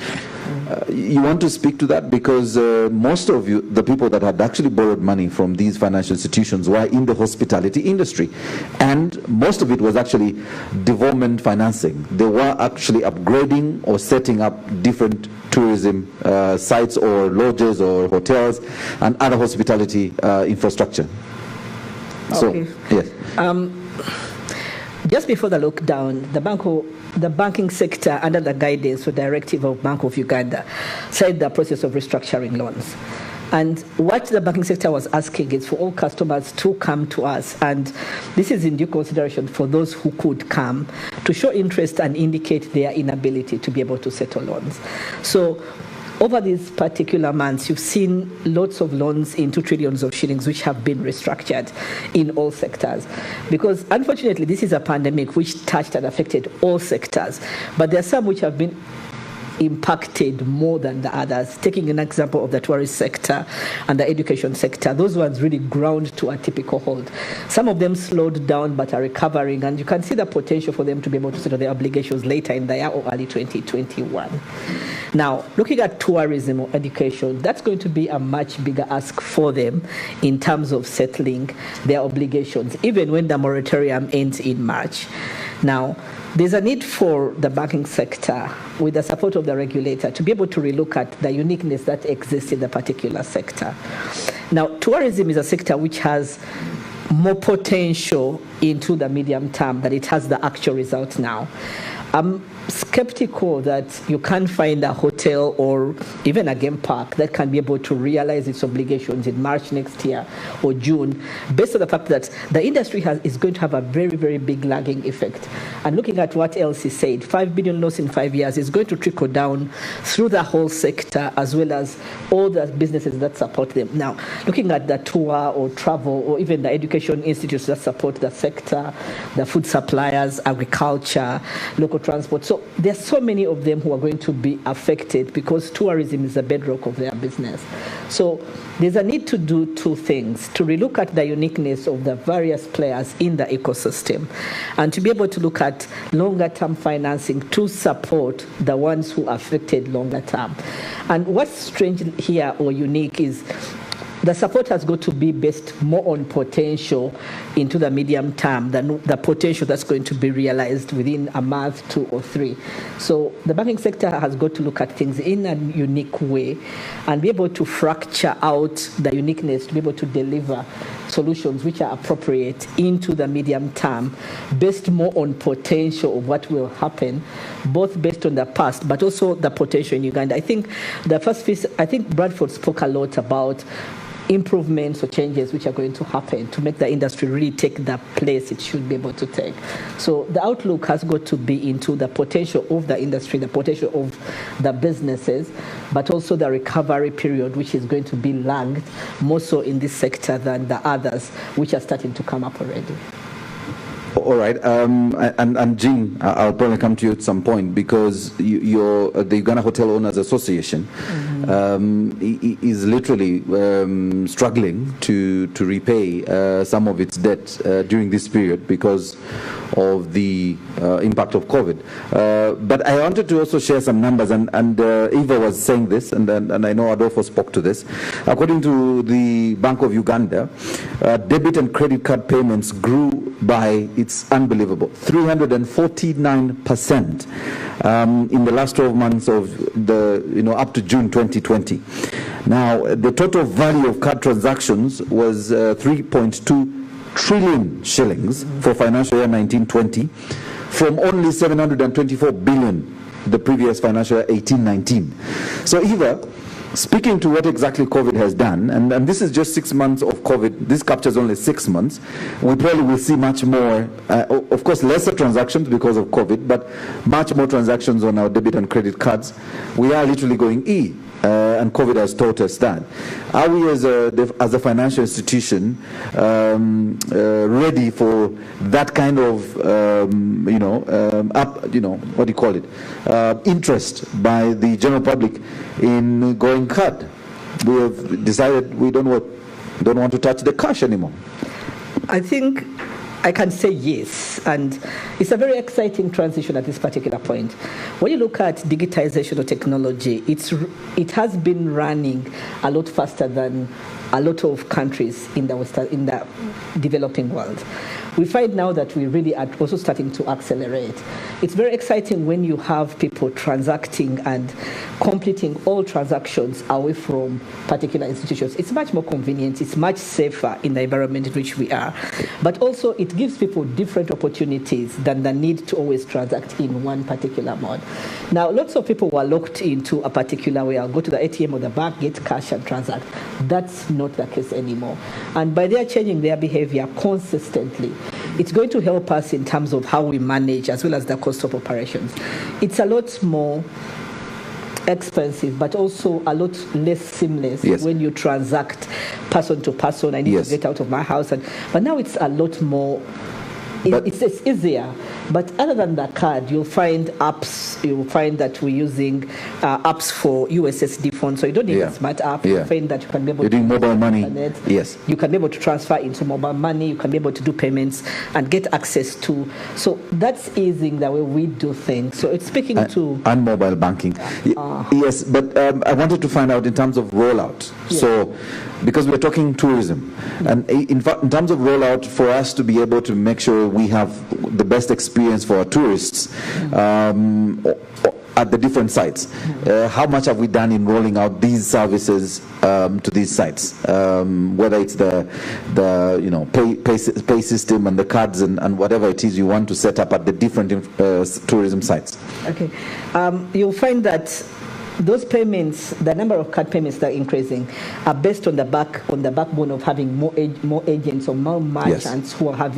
You want to speak to that, because most of the people that had actually borrowed money from these financial institutions were in the hospitality industry, and most of it was actually development financing. They were actually upgrading or setting up different tourism sites or lodges or hotels and other hospitality infrastructure. Okay. So, yes. Just before the lockdown, the banking sector, under the guidance or directive of Bank of Uganda, started the process of restructuring loans. And what the banking sector was asking is for all customers to come to us, and this is in due consideration for those who could come, to show interest and indicate their inability to be able to settle loans. So over these particular months, you've seen lots of loans in 2 trillion of shillings which have been restructured in all sectors. Because unfortunately, this is a pandemic which touched and affected all sectors. But there are some which have been impacted more than the others. Taking an example of the tourist sector and the education sector, those ones really ground to a typical halt. Some of them slowed down but are recovering, and you can see the potential for them to be able to settle their obligations later in the year or early 2021. Now, looking at tourism or education, that's going to be a much bigger ask for them in terms of settling their obligations, even when the moratorium ends in March. Now, there's a need for the banking sector, with the support of the regulator, to be able to relook at the uniqueness that exists in the particular sector. Now, tourism is a sector which has more potential into the medium term than it has the actual result now. I'm skeptical that you can't find a hotel or even a game park that can be able to realize its obligations in March next year or June, based on the fact that the industry is going to have a very, very big lagging effect. And looking at what Elsie said, 5 billion loss in 5 years is going to trickle down through the whole sector, as well as all the businesses that support them. Now, looking at the tour or travel or even the education institutes that support the sector, the food suppliers, agriculture, local transport. So there's so many of them who are going to be affected, because tourism is the bedrock of their business. So there's a need to do 2 things: to relook at the uniqueness of the various players in the ecosystem, and to be able to look at longer term financing to support the ones who are affected longer term. And what's strange here or unique is the support has got to be based more on potential into the medium term than the potential that's going to be realized within a month, 2 or 3. So the banking sector has got to look at things in a unique way and be able to fracture out the uniqueness to be able to deliver solutions which are appropriate into the medium term, based more on potential of what will happen, both based on the past but also the potential in Uganda. I think the first piece, I think Bradford spoke a lot about improvements or changes which are going to happen to make the industry really take the place it should be able to take. So the outlook has got to be into the potential of the industry, the potential of the businesses, but also the recovery period, which is going to be lagged more so in this sector than the others, which are starting to come up already. All right, and Jean, I'll probably come to you at some point, because you're the Uganda Hotel Owners Association is literally struggling to repay some of its debt during this period because of the impact of COVID. But I wanted to also share some numbers, and Eva was saying this, and I know Adolfo spoke to this. According to the Bank of Uganda, debit and credit card payments grew by, it's unbelievable, 349% in the last 12 months of up to June 2020. Now, the total value of card transactions was 3.2 trillion shillings for financial year 1920, from only 724 billion the previous financial year 1819. So, Eva, speaking to what exactly COVID has done, and this is just 6 months of COVID, this captures only 6 months, we probably will see much more, of course lesser transactions because of COVID, but much more transactions on our debit and credit cards. We are literally going and COVID has taught us that. Are we as a financial institution ready for that kind of what do you call it, interest by the general public in going card? We have decided we don't want to touch the cash anymore. I think I can say yes, and it's a very exciting transition at this particular point. When you look at digitization of technology, it has been running a lot faster than a lot of countries in the developing world. We find now that we really are also starting to accelerate. It's very exciting when you have people transacting and completing all transactions away from particular institutions. It's much more convenient, it's much safer in the environment in which we are. But also it gives people different opportunities than the need to always transact in one particular mode. Now, lots of people were locked into a particular way. I'll go to the ATM or the bank, get cash and transact. That's not the case anymore. And by their changing their behavior consistently, it's going to help us in terms of how we manage as well as the cost of operations. It's a lot more expensive, but also a lot less seamless when you transact person to person. I need to get out of my house. But now it's a lot more, it's easier. But other than the card, you'll find apps, you'll find that we're using apps for USSD phones. So you don't need a smart app. You'll find that you can be able to do mobile money. Internet. You can be able to transfer into mobile money. You can be able to do payments and get access to. So that's easing the way we do things. So it's speaking to... And mobile banking. Yes, but I wanted to find out in terms of rollout. So, because we're talking tourism, and in fact, in terms of rollout, for us to be able to make sure we have the best experience for our tourists at the different sites, how much have we done in rolling out these services to these sites? Whether it's the pay system and the cards and whatever it is you want to set up at the different tourism sites. Okay, you'll find that those payments, the number of card payments that are increasing, are based on the backbone of having more agents or more merchants who have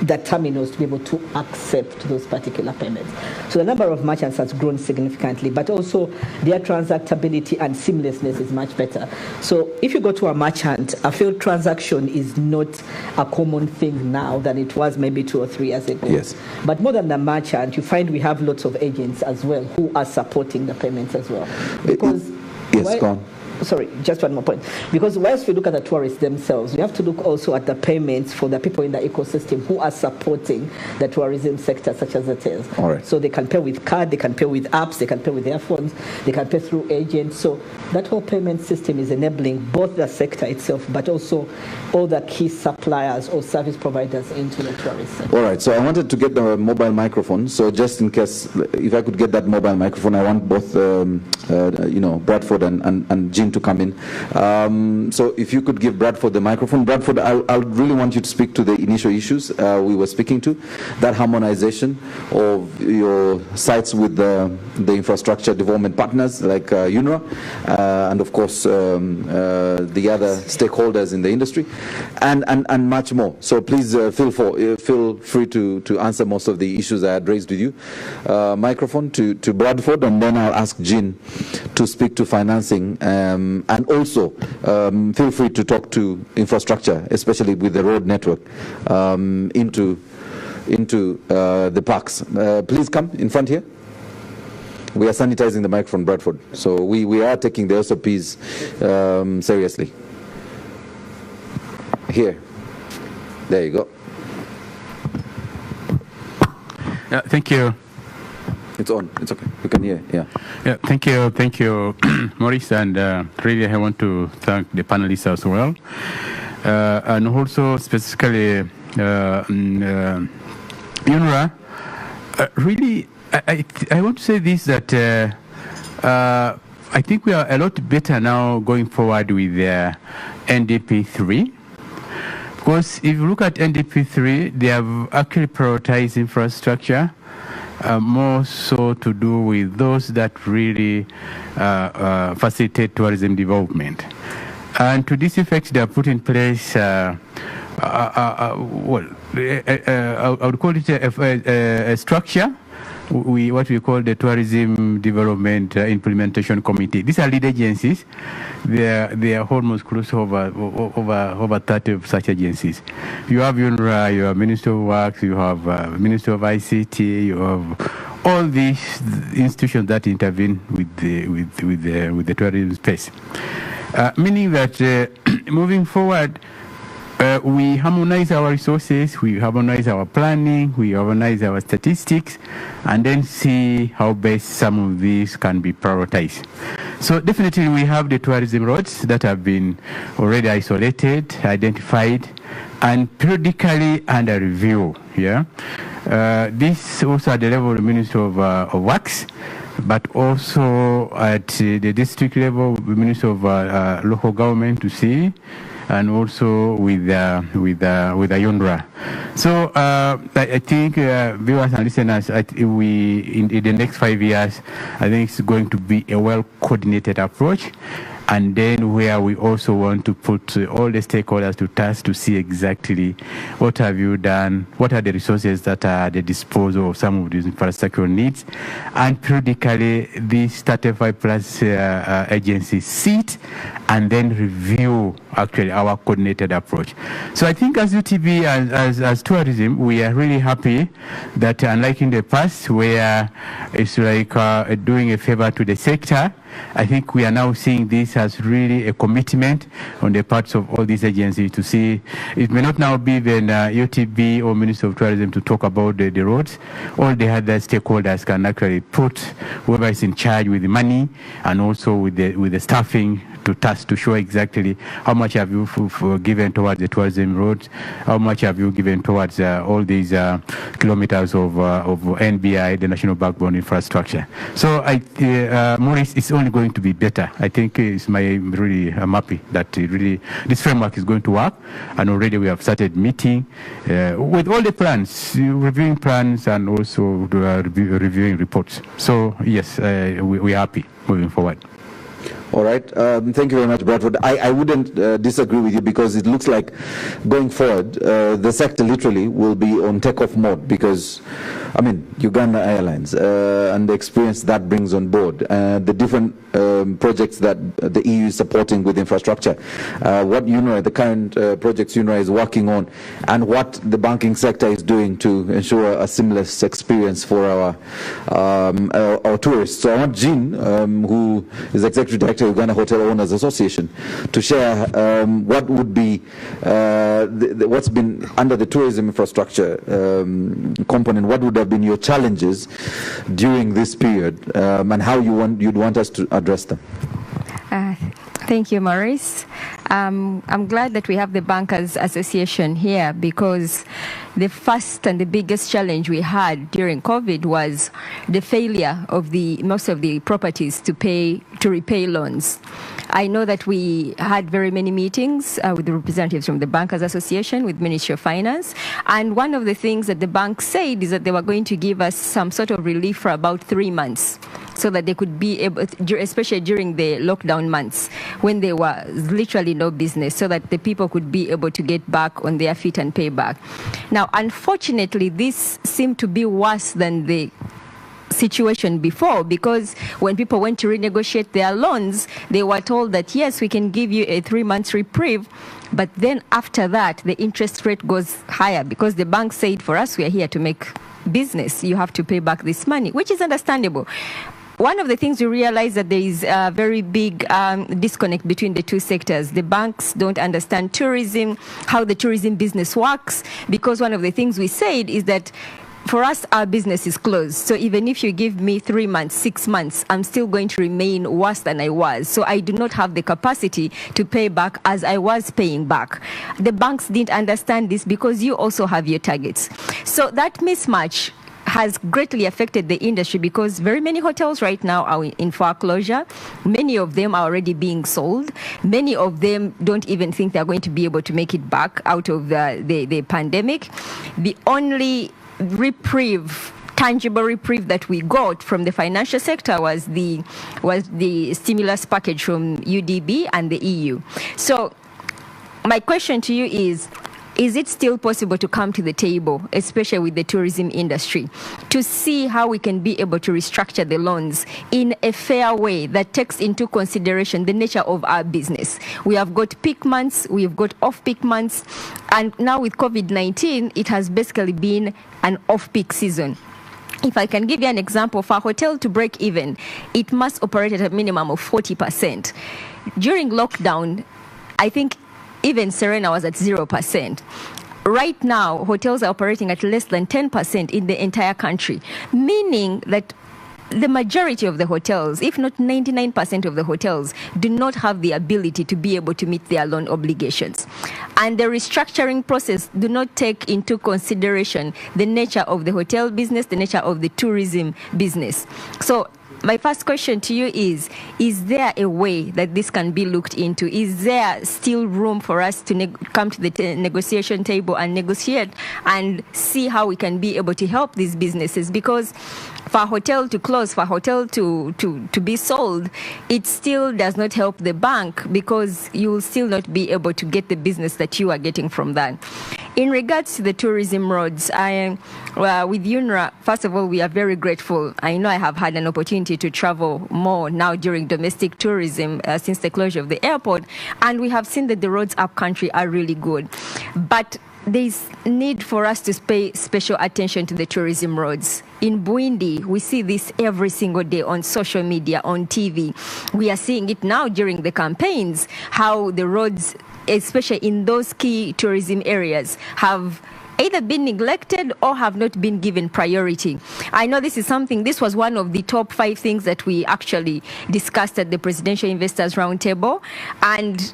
the terminals to be able to accept those particular payments. So the number of merchants has grown significantly, but also their transactability and seamlessness is much better. So if you go to a merchant, a failed transaction is not a common thing now than it was maybe 2 or 3 years ago. Yes. But more than the merchant, you find we have lots of agents as well who are supporting the payments as well. Because go on. Sorry, just one more point. Because whilst we look at the tourists themselves, we have to look also at the payments for the people in the ecosystem who are supporting the tourism sector, such as hotels. All right. So they can pay with card, they can pay with apps, they can pay with their phones, they can pay through agents. So that whole payment system is enabling both the sector itself, but also all the key suppliers or service providers into the tourist sector. All right. So I wanted to get the mobile microphone. So just in case, if I could get that mobile microphone, I want both, Bradford and Jean to come in. So if you could give Bradford the microphone. Bradford, I really want you to speak to the initial issues we were speaking to, that harmonization of your sites with the infrastructure development partners like UNRWA, and of course the other stakeholders in the industry, and much more. So please feel free to answer most of the issues I had raised with you. Microphone to Bradford, and then I'll ask Jean to speak to financing, and also feel free to talk to infrastructure, especially with the road network into the parks. Please come in front here. We are sanitizing the microphone, Bradford, so we are taking the SOPs seriously. Here, there you go. Thank you. It's on. It's okay. You can hear. Yeah. Thank you, Maurice, and really I want to thank the panelists as well, and also specifically UNRWA. Really, I want to say this, that I think we are a lot better now going forward with NDP 3. Because if you look at NDP 3, they have actually prioritized infrastructure, more so to do with those that really facilitate tourism development. And to this effect, they have put in place, I would call it a structure what we call the Tourism Development Implementation Committee. These are lead agencies. They are almost close to over 30 of such agencies. You have UNRWA, you have Ministry of Works, you have Ministry of ICT, you have all these institutions that intervene with the tourism space. Meaning that moving forward, we harmonize our resources, we harmonize our planning, we harmonize our statistics, and then see how best some of these can be prioritized. So definitely we have the tourism roads that have been already isolated, identified, and periodically under review. Yeah, this also at the level of the Ministry of Works, but also at the district level, the Ministry of Local Government to see, and also with UNRWA. So I think viewers and listeners, in the next 5 years, I think it's going to be a well-coordinated approach. And then where we also want to put all the stakeholders to task to see exactly what have you done, what are the resources that are at the disposal of some of these infrastructural needs, and periodically these 35 plus agencies sit and then review actually our coordinated approach. So I think as UTB, as tourism, we are really happy that unlike in the past where it's like doing a favor to the sector, I think we are now seeing this as really a commitment on the parts of all these agencies to see. It may not now be then UTB or Minister of Tourism to talk about the roads. All the other stakeholders can actually put whoever is in charge with the money and also with the staffing to task to show exactly how much have you given towards the tourism roads, how much have you given towards all these kilometers of NBI, the National Backbone Infrastructure. So Maurice, it's only going to be better. I think I'm happy that really this framework is going to work, and already we have started meeting with all the plans, reviewing plans, and also reviewing reports. So yes, we are happy moving forward. All right. Thank you very much, Bradford. I wouldn't disagree with you because it looks like going forward, the sector literally will be on takeoff mode because, I mean, Uganda Airlines and the experience that brings on board, the different projects that the EU is supporting with infrastructure, what UNRWA, the current projects UNRWA is working on, and what the banking sector is doing to ensure a seamless experience for our tourists. So I want Jean, who is Executive Director of Uganda Hotel Owners Association, to share what would be what's been under the tourism infrastructure component. What would have been your challenges during this period, and how you'd want us to address them? Thank you, Maurice. I'm glad that we have the Bankers Association here because the first and the biggest challenge we had during COVID was the failure of most of the properties to repay loans. I know that we had very many meetings with the representatives from the Bankers Association, with Ministry of Finance, and one of the things that the bank said is that they were going to give us some sort of relief for about 3 months, so that they could be able, especially during the lockdown months when there was literally no business, so that the people could be able to get back on their feet and pay back. Now, unfortunately, this seemed to be worse than the situation before, because when people went to renegotiate their loans, they were told that yes, we can give you a 3 months reprieve, but then after that the interest rate goes higher because the bank said, for us, we are here to make business, you have to pay back this money, which is understandable. One of the things we realize that there is a very big disconnect between the two sectors. The banks don't understand tourism, how the tourism business works, because one of the things we said is that for us, our business is closed. So even if you give me 3 months, 6 months, I'm still going to remain worse than I was. So I do not have the capacity to pay back as I was paying back. The banks didn't understand this because you also have your targets. So that mismatch has greatly affected the industry because very many hotels right now are in foreclosure. Many of them are already being sold. Many of them don't even think they're going to be able to make it back out of the pandemic. The only tangible reprieve that we got from the financial sector was the stimulus package from UDB and the EU. So my question to you is is it still possible to come to the table, especially with the tourism industry, to see how we can be able to restructure the loans in a fair way that takes into consideration the nature of our business? We have got peak months, we've got off-peak months, and now with COVID-19, it has basically been an off-peak season. If I can give you an example, for a hotel to break even, it must operate at a minimum of 40%. During lockdown, I think even Serena was at 0%. Right now, hotels are operating at less than 10% in the entire country, meaning that the majority of the hotels, if not 99% of the hotels, do not have the ability to be able to meet their loan obligations. And the restructuring process do not take into consideration the nature of the hotel business, the nature of the tourism business. So my first question to you is there a way that this can be looked into? Is there still room for us to come to the negotiation table and negotiate and see how we can be able to help these businesses? Because for a hotel to close, for a hotel to be sold, it still does not help the bank, because you will still not be able to get the business that you are getting from that. In regards to the tourism roads, with UNRWA, first of all, we are very grateful. I know I have had an opportunity to travel more now during domestic tourism since the closure of the airport, and we have seen that the roads up country are really good. But there's need for us to pay special attention to the tourism roads. In Buindi, we see this every single day on social media, on TV. We are seeing it now during the campaigns, how the roads, especially in those key tourism areas, have either been neglected or have not been given priority. I know this was one of the top 5 things that we actually discussed at the Presidential Investors Roundtable, and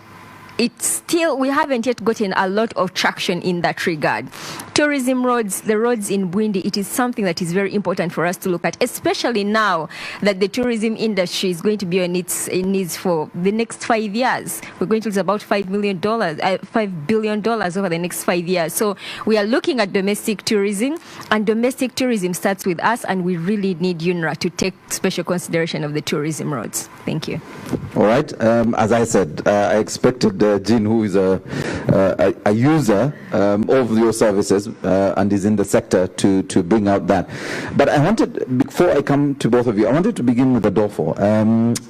we haven't yet gotten a lot of traction in that regard. Tourism roads, the roads in Buindi, it is something that is very important for us to look at, especially now that the tourism industry is going to be on its needs for the next 5 years. We're going to lose about $5 billion over the next 5 years. So we are looking at domestic tourism, and domestic tourism starts with us, and we really need UNRWA to take special consideration of the tourism roads. Thank you. All right. As I said, I expected Jean, who is a user of your services and is in the sector, to bring out that. But I wanted, before I come to both of you, I wanted to begin with Adolfo.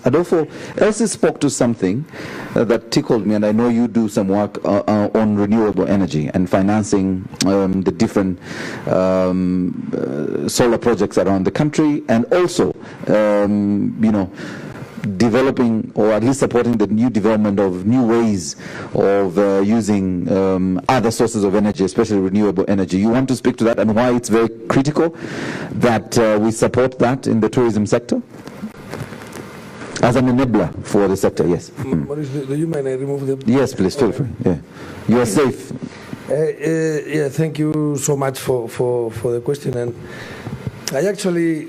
Adolfo, Elsie spoke to something that tickled me, and I know you do some work on renewable energy and financing the different solar projects around the country, and also, developing, or at least supporting, the new development of new ways of using other sources of energy, especially renewable energy. You want to speak to that and why it's very critical that we support that in the tourism sector? As an enabler for the sector, yes. Maurice, do you mind I remove the... Yes, please, feel free. Yeah. You are safe. Yeah, thank you so much for the question. And I actually,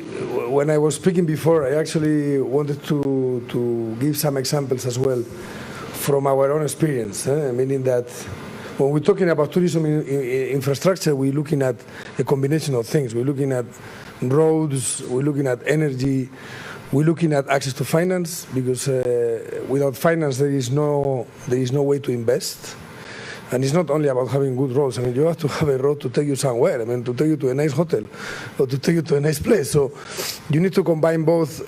when I was speaking before, I actually wanted to give some examples as well from our own experience, meaning that when we're talking about tourism infrastructure, we're looking at a combination of things. We're looking at roads, we're looking at energy, we're looking at access to finance, because without finance there is no way to invest. And it's not only about having good roads. I mean, you have to have a road to take you somewhere. I mean, to take you to a nice hotel or to take you to a nice place. So you need to combine both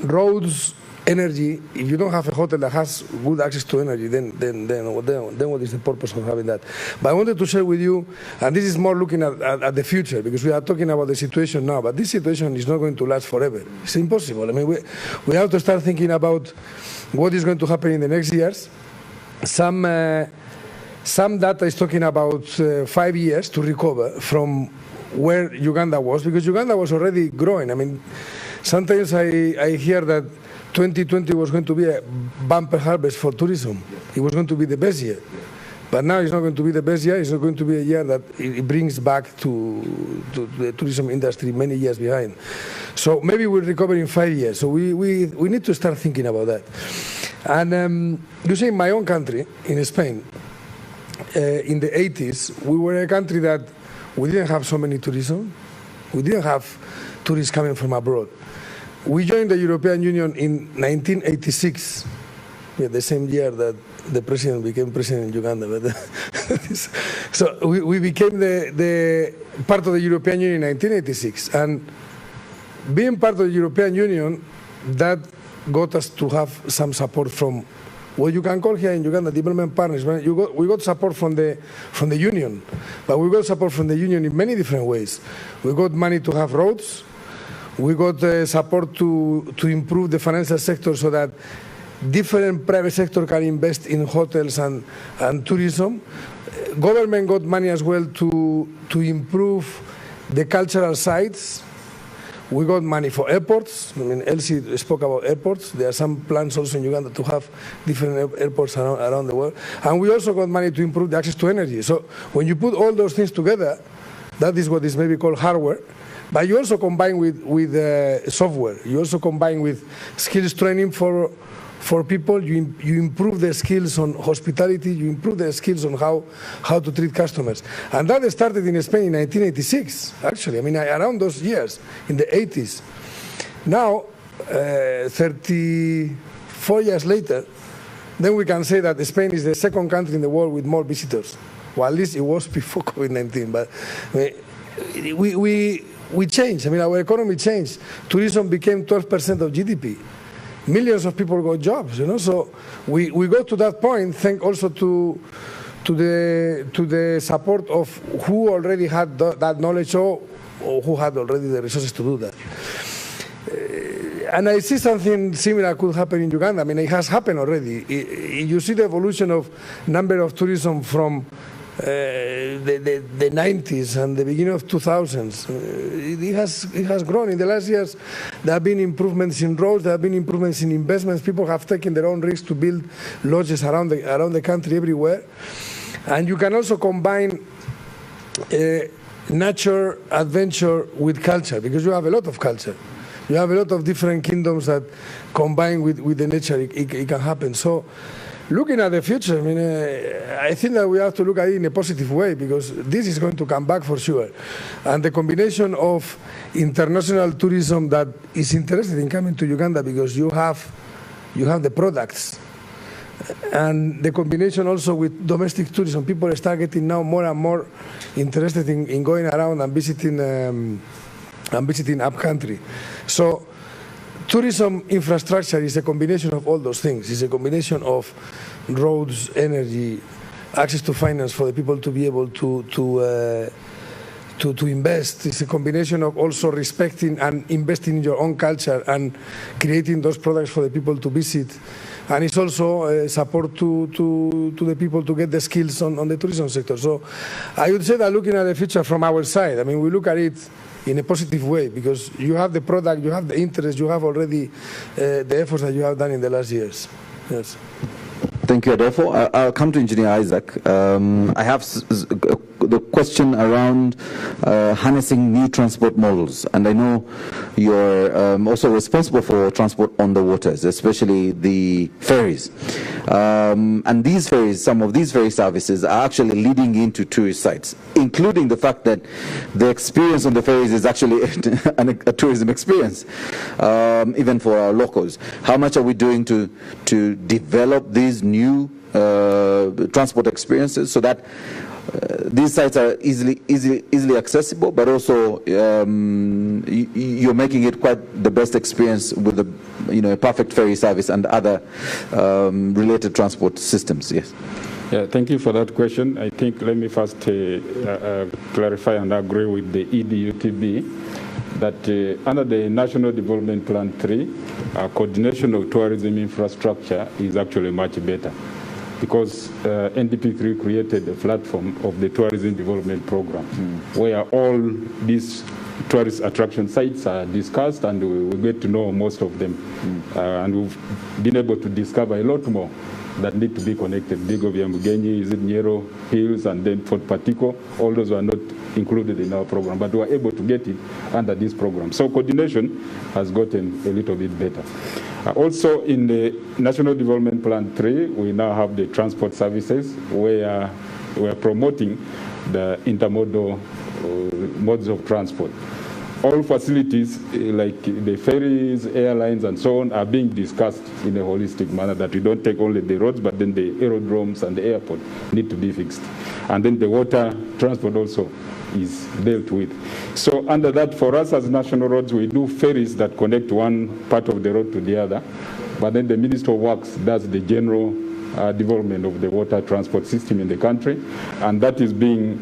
roads, energy. If you don't have a hotel that has good access to energy, then what is the purpose of having that? But I wanted to share with you, and this is more looking at the future, because we are talking about the situation now, but this situation is not going to last forever. It's impossible. I mean, we have to start thinking about what is going to happen in the next years. Some data is talking about 5 years to recover from where Uganda was, because Uganda was already growing. I mean, sometimes I hear that 2020 was going to be a bumper harvest for tourism. It was going to be the best year. But now it's not going to be the best year. It's not going to be a year that it brings back to the tourism industry many years behind. So maybe we'll recover in 5 years. So we need to start thinking about that. And you see, in my own country, in Spain, in the 80s, we were a country that we didn't have so many tourism. We didn't have tourists coming from abroad. We joined the European Union in 1986. Yeah, the same year that the president became president in Uganda. But so we became the part of the European Union in 1986. And being part of the European Union, that got us to have some support from what you can call here in Uganda development partners. We got support from the union, but we got support from the union in many different ways. We got money to have roads. We got support to improve the financial sector so that different private sector can invest in hotels and tourism. Government got money as well to improve the cultural sites. We got money for airports. I mean, Elsie spoke about airports. There are some plans also in Uganda to have different airports around the world. And we also got money to improve the access to energy. So when you put all those things together, that is what is maybe called hardware. But you also combine with software. You also combine with skills training for people. You improve their skills on hospitality. You improve their skills on how to treat customers. And that started in Spain in 1986, actually. I mean, around those years, in the 80s. Now, 34 years later, then we can say that Spain is the second country in the world with more visitors. Well, at least it was before COVID-19. But we changed. I mean, our economy changed. Tourism became 12% of GDP. Millions of people got jobs, you know. So we got to that point, thanks also to the support of who already had that knowledge or who had already the resources to do that. And I see something similar could happen in Uganda. I mean, it has happened already. You see the evolution of number of tourism from the 90s and the beginning of 2000s. It has grown. In the last years, there have been improvements in roads, there have been improvements in investments. People have taken their own risks to build lodges around the country everywhere. And you can also combine nature, adventure with culture, because you have a lot of culture. You have a lot of different kingdoms that combine with the nature, it can happen. So looking at the future, I mean, I think that we have to look at it in a positive way, because this is going to come back for sure. And the combination of international tourism that is interested in coming to Uganda because you have the products, and the combination also with domestic tourism, people start getting now more and more interested in going around and visiting upcountry. So tourism infrastructure is a combination of all those things. It's a combination of roads, energy, access to finance for the people to be able to invest. It's a combination of also respecting and investing in your own culture and creating those products for the people to visit. And it's also support to the people to get the skills on the tourism sector. So I would say that looking at the future from our side, I mean, we look at it in a positive way, because you have the product, you have the interest, you have already the efforts that you have done in the last years. Yes. Thank you, Adolfo. I'll come to Engineer Isaac. I have the question around harnessing new transport models, and I know you're also responsible for transport on the waters, especially the ferries. And these ferries, some of these ferry services are actually leading into tourist sites, including the fact that the experience on the ferries is actually a tourism experience, even for our locals. How much are we doing to develop these new transport experiences so that these sites are easily accessible, but also you're making it quite the best experience with a perfect ferry service and other related transport systems? Yes. Yeah, thank you for that question. I think let me first clarify and agree with the EDUTB that under the National Development Plan 3, coordination of tourism infrastructure is actually much better, because NDP3 created a platform of the Tourism Development Program, where all these tourist attraction sites are discussed, and we get to know most of them. And we've been able to discover a lot more that need to be connected. Bigovia Mugenyi, Nyero Hills, and then Fort Patiko. All those were not included in our program, but we were able to get it under this program. So coordination has gotten a little bit better. Also in the National Development Plan 3, we now have the transport services, where we're promoting the intermodal modes of transport. all facilities like the ferries, airlines, and so on are being discussed in a holistic manner, that we don't take only the roads, but then the aerodromes and the airport need to be fixed. And then the water transport also is dealt with. So under that, for us as national roads, we do ferries that connect one part of the road to the other, but then the Minister of Works does the general development of the water transport system in the country, and that is being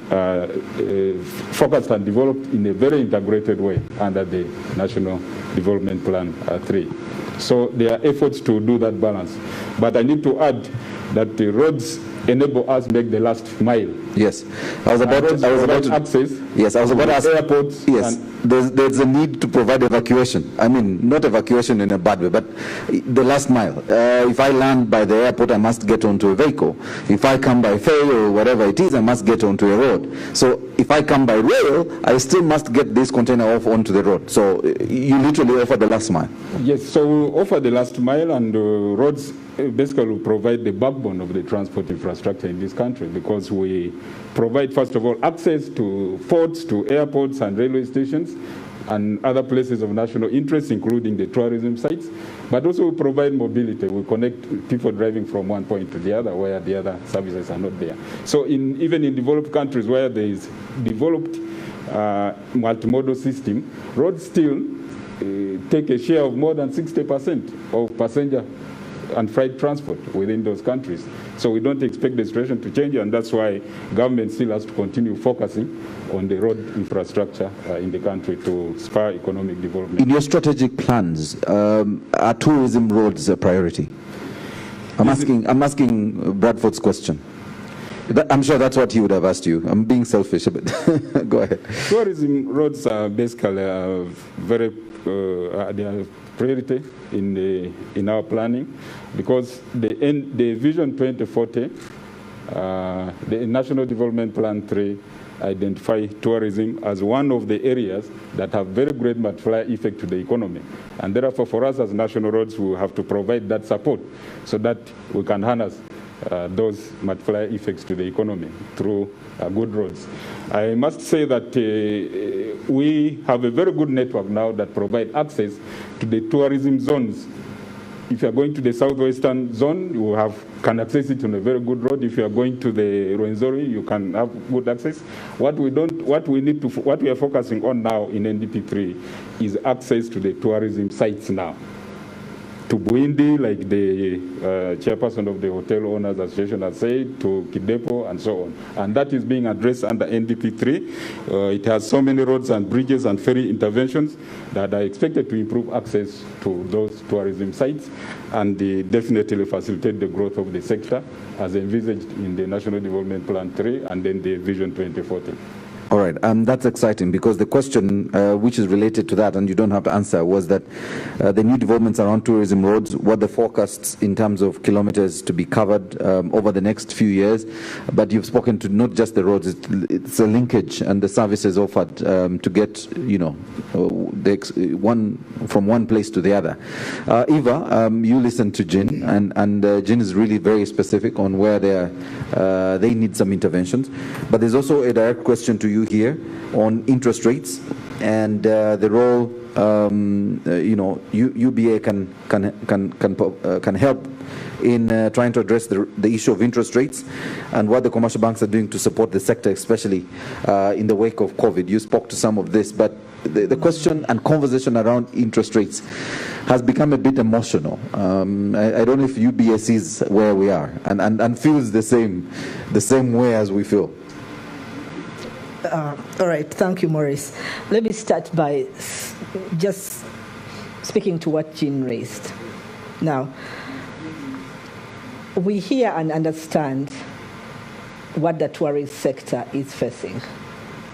focused and developed in a very integrated way under the National Development Plan 3. So there are efforts to do that balance. But I need to add that the roads enable us to make the last mile. Yes, I was about to access. Yes, I was about to ask. Airports. Yes, there's a need to provide evacuation. I mean, not evacuation in a bad way, but the last mile. If I land by the airport, I must get onto a vehicle. If I come by ferry or whatever it is, I must get onto a road. So if I come by rail, I still must get this container off onto the road. So you literally offer the last mile. Yes, so we offer the last mile, and roads basically will provide the backbone of the transport infrastructure in this country, because we provide, first of all, access to ports, to airports and railway stations and other places of national interest, including the tourism sites, but also we provide mobility. We connect people driving from one point to the other where the other services are not there. So even in developed countries where there is developed multimodal system, roads still take a share of more than 60% of passenger and freight transport within those countries. So we don't expect the situation to change, and that's why government still has to continue focusing on the road infrastructure in the country to spur economic development. In your strategic plans, are tourism roads a priority? I'm asking Bradford's question. I'm sure that's what he would have asked you. I'm being selfish, but go ahead. Tourism roads are basically very they are priority in our planning, because the Vision 2040, the National Development Plan 3, identify tourism as one of the areas that have very great multiplier effect to the economy. And therefore, for us as national roads, we have to provide that support so that we can harness those multiplier effects to the economy through good roads. I must say that we have a very good network now that provide access to the tourism zones. If you are going to the southwestern zone, you can access it on a very good road. If you are going to the Rwenzori, you can have good access. What we are focusing on now in NDP3 is access to the tourism sites now. To Buindi, like the chairperson of the Hotel Owners Association has said, to Kidepo, and so on. And that is being addressed under NDP3. It has so many roads and bridges and ferry interventions that are expected to improve access to those tourism sites and definitely facilitate the growth of the sector as envisaged in the National Development Plan 3 and then the Vision 2040. All right, that's exciting, because the question which is related to that, and you don't have to answer, was that the new developments around tourism roads, what the forecasts in terms of kilometers to be covered over the next few years. But you've spoken to not just the roads, it's a linkage and the services offered to get, from one place to the other. Eva, you listened to Jin, and Jin is really very specific on where they need some interventions. But there's also a direct question to you here on interest rates and the role UBA can help in trying to address the issue of interest rates and what the commercial banks are doing to support the sector, especially in the wake of COVID. You spoke to some of this, but the question and conversation around interest rates has become a bit emotional. I don't know if UBA sees where we are and feels the same way as we feel. All right, thank you, Maurice. Let me start by just speaking to what Jean raised. Now, we hear and understand what the tourist sector is facing.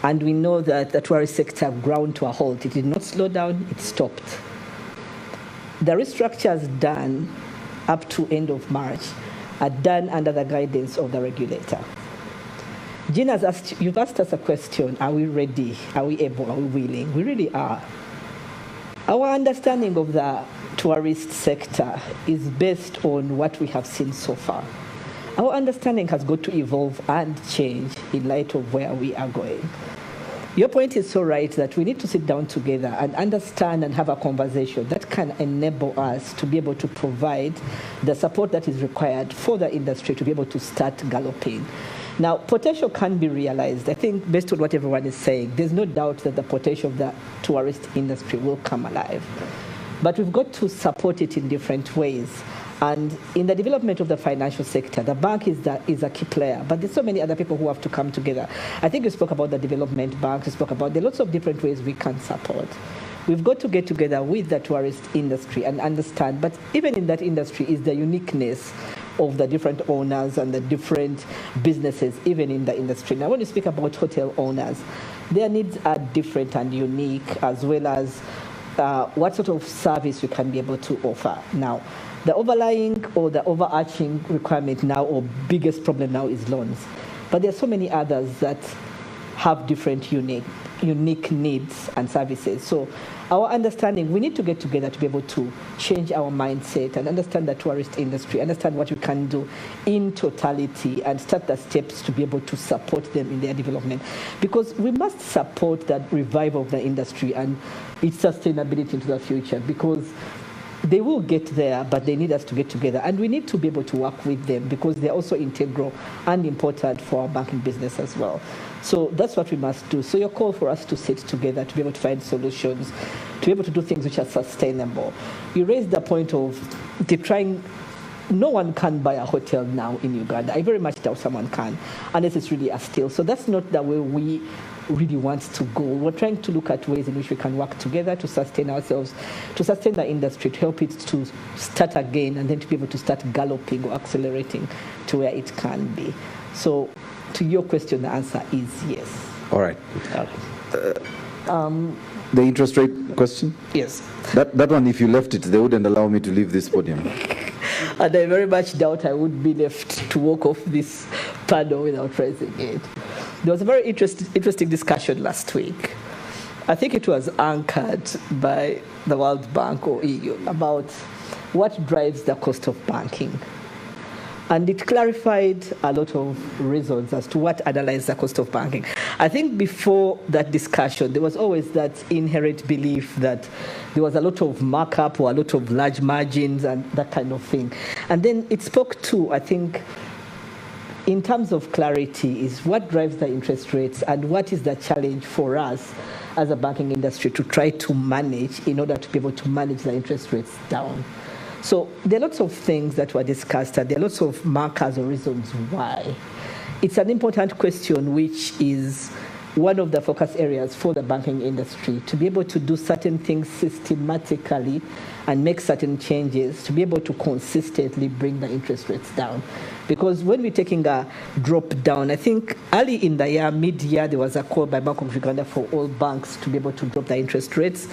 And we know that the tourist sector ground to a halt. It did not slow down, it stopped. The restructures done up to end of March are done under the guidance of the regulator. Jean has asked, you've asked us a question, are we ready? Are we able? Are we willing? We really are. Our understanding of the tourist sector is based on what we have seen so far. Our understanding has got to evolve and change in light of where we are going. Your point is so right that we need to sit down together and understand and have a conversation that can enable us to be able to provide the support that is required for the industry to be able to start galloping. Now, potential can be realized. I think based on what everyone is saying, there's no doubt that the potential of the tourist industry will come alive. But we've got to support it in different ways. And in the development of the financial sector, the bank is a key player, but there's so many other people who have to come together. I think you spoke about the development bank, you spoke about there are lots of different ways we can support. We've got to get together with the tourist industry and understand, but even in that industry is the uniqueness of the different owners and the different businesses, even in the industry. Now, when you speak about hotel owners, their needs are different and unique, as well as what sort of service we can be able to offer. Now, the overlying or the overarching requirement now, or biggest problem now, is loans. But there are so many others that have different unique needs and services. So our understanding, we need to get together to be able to change our mindset and understand the tourist industry, understand what we can do in totality, and start the steps to be able to support them in their development. Because we must support that revival of the industry and its sustainability into the future, because they will get there, but they need us to get together. And we need to be able to work with them because they're also integral and important for our banking business as well. So that's what we must do. So your call for us to sit together, to be able to find solutions, to be able to do things which are sustainable. You raised the point of no one can buy a hotel now in Uganda. I very much doubt someone can, unless it's really a steal. So that's not the way we really want to go. We're trying to look at ways in which we can work together to sustain ourselves, to sustain the industry, to help it to start again, and then to be able to start galloping or accelerating to where it can be. So to your question, the answer is yes. All right. The interest rate question? Yes. That one, if you left it, they wouldn't allow me to leave this podium. And I very much doubt I would be left to walk off this panel without raising it. There was a very interesting discussion last week. I think it was anchored by the World Bank or EU about what drives the cost of banking. And it clarified a lot of reasons as to what underlies the cost of banking. I think before that discussion, there was always that inherent belief that there was a lot of markup or a lot of large margins and that kind of thing. And then it spoke to, I think, in terms of clarity, is what drives the interest rates and what is the challenge for us as a banking industry to try to manage in order to be able to manage the interest rates down. So there are lots of things that were discussed, and there are lots of markers or reasons why. It's an important question, which is one of the focus areas for the banking industry, to be able to do certain things systematically and make certain changes to be able to consistently bring the interest rates down. Because when we're taking a drop down, I think early in the year, mid-year, there was a call by Bank of Uganda for all banks to be able to drop the interest rates.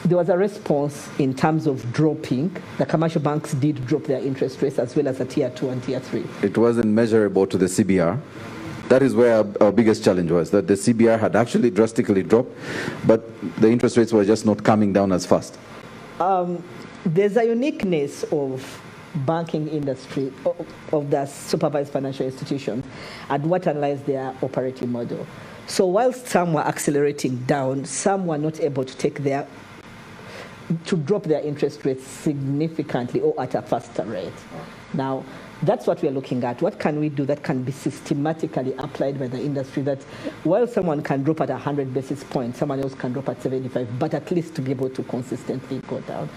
There was a response in terms of dropping. The commercial banks did drop their interest rates, as well as the Tier 2 and Tier 3. It wasn't measurable to the CBR. That is where our biggest challenge was, that the CBR had actually drastically dropped, but the interest rates were just not coming down as fast. There's a uniqueness of banking industry, of the supervised financial institutions, and what underlies their operating model. So whilst some were accelerating down, some were not able to drop their interest rates significantly or at a faster rate. Now, that's what we're looking at. What can we do that can be systematically applied by the industry, that while someone can drop at 100 basis points, someone else can drop at 75, but at least to be able to consistently go down.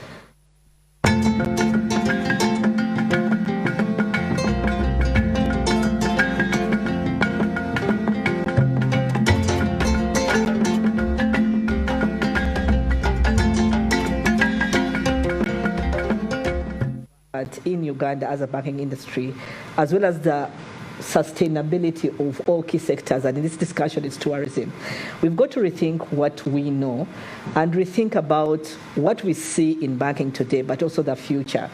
In Uganda as a banking industry, as well as the sustainability of all key sectors, and in this discussion it's tourism. We've got to rethink what we know and rethink about what we see in banking today, but also the future.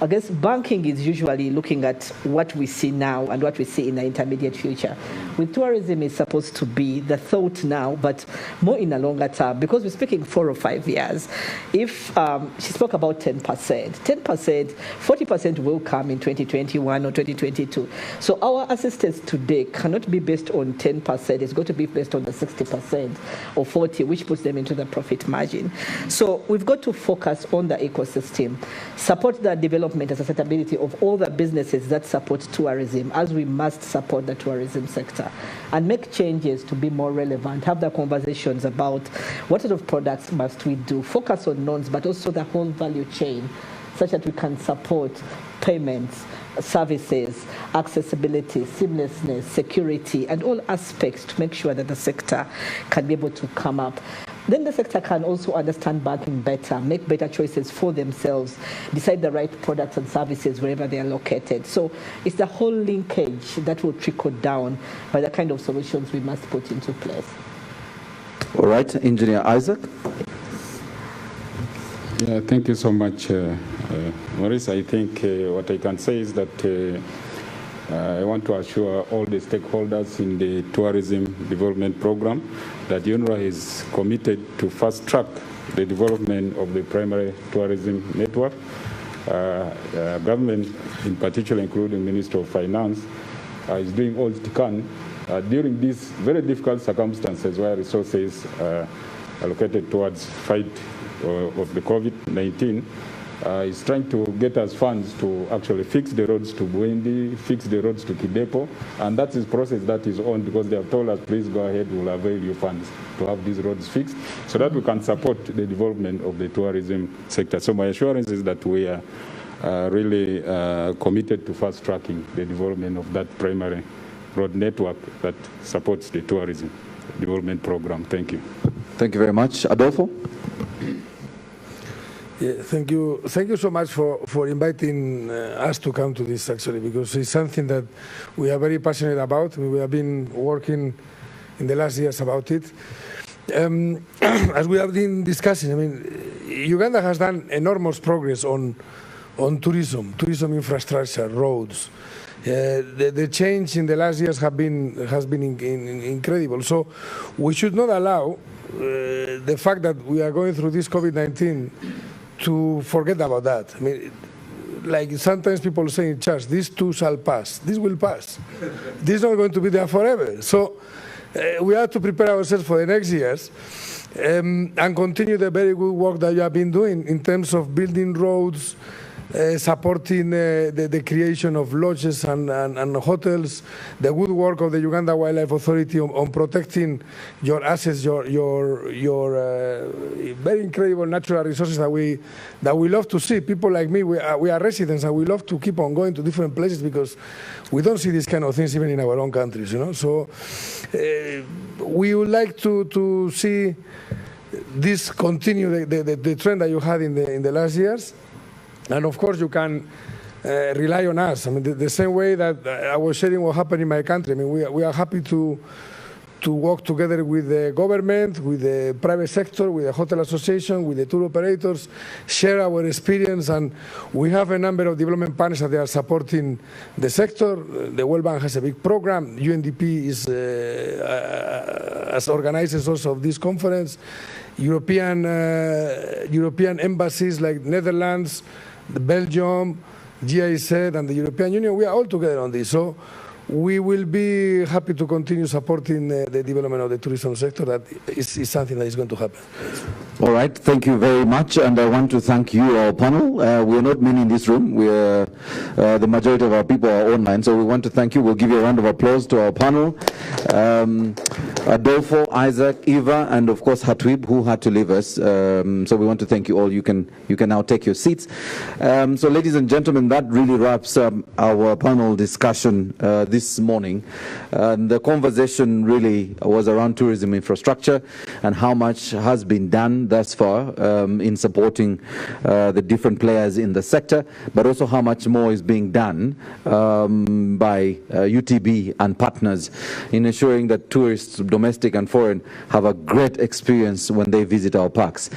I guess banking is usually looking at what we see now and what we see in the intermediate future. with tourism is supposed to be the thought now, but more in a longer term, because we're speaking 4 or 5 years. If she spoke about 10%, 40% will come in 2021 or 2022. So our assistance today cannot be based on 10%. It's going to be based on the 60% or 40%, which puts them into the profit margin. So we've got to focus on the ecosystem, support the development and sustainability of all the businesses that support tourism, as we must support the tourism sector, and make changes to be more relevant, have the conversations about what sort of products must we do, focus on norms, but also the whole value chain, such that we can support payments, services, accessibility, seamlessness, security, and all aspects to make sure that the sector can be able to come up. Then the sector can also understand banking better, make better choices for themselves, decide the right products and services wherever they are located. So it's the whole linkage that will trickle down by the kind of solutions we must put into place. All right, Engineer Isaac. Yeah, thank you so much, Maurice. I think what I can say is that I want to assure all the stakeholders in the tourism development program that UNRWA is committed to fast-track the development of the primary tourism network. Government, in particular, including Minister of Finance, is doing all it can during these very difficult circumstances where resources are allocated towards fight of the COVID-19. Is trying to get us funds to actually fix the roads to Buendi, fix the roads to Kidepo, and that is process that is on, because they have told us, please go ahead, we'll avail you funds to have these roads fixed so that we can support the development of the tourism sector. So my assurance is that we are really committed to fast-tracking the development of that primary road network that supports the tourism development program. Thank you. Thank you very much. Adolfo? Yeah, thank you so much for inviting us to come to this, actually, because it's something that we are very passionate about. We have been working in the last years about it. As we have been discussing, I mean, Uganda has done enormous progress on tourism infrastructure, roads. The change in the last years has been incredible. So we should not allow the fact that we are going through this COVID-19 to forget about that. I mean, like sometimes people say in church, this too shall pass. This will pass. This is not going to be there forever. So we have to prepare ourselves for the next years and continue the very good work that you have been doing in terms of building roads, supporting the creation of lodges and hotels, the good work of the Uganda Wildlife Authority on protecting your assets, your very incredible natural resources that we love to see. People like me, we are residents, and we love to keep on going to different places because we don't see these kind of things even in our own countries, you know. So we would like to see this continue, the trend that you had in the last years. And of course, you can rely on us. I mean, the same way that I was sharing what happened in my country. I mean, we are happy to work together with the government, with the private sector, with the hotel association, with the tour operators, share our experience, and we have a number of development partners that they are supporting the sector. The World Bank has a big program. UNDP is as organizers also of this conference. European embassies like Netherlands, Belgium, GIZ, and the European Union, we are all together on this. So we will be happy to continue supporting the development of the tourism sector. That is something that is going to happen. All right, thank you very much, and I want to thank you, our panel. We are not many in this room. We are, the majority of our people are online, so we want to thank you. We'll give you a round of applause to our panel. Adolfo, Isaac, Eva, and of course Hatwib, who had to leave us. So we want to thank you all. You can now take your seats. So ladies and gentlemen, that really wraps up our panel discussion this morning. The conversation really was around tourism infrastructure, and how much has been done thus far in supporting the different players in the sector, but also how much more is being done by UTB and partners in ensuring that tourists, domestic and foreign, have a great experience when they visit our parks.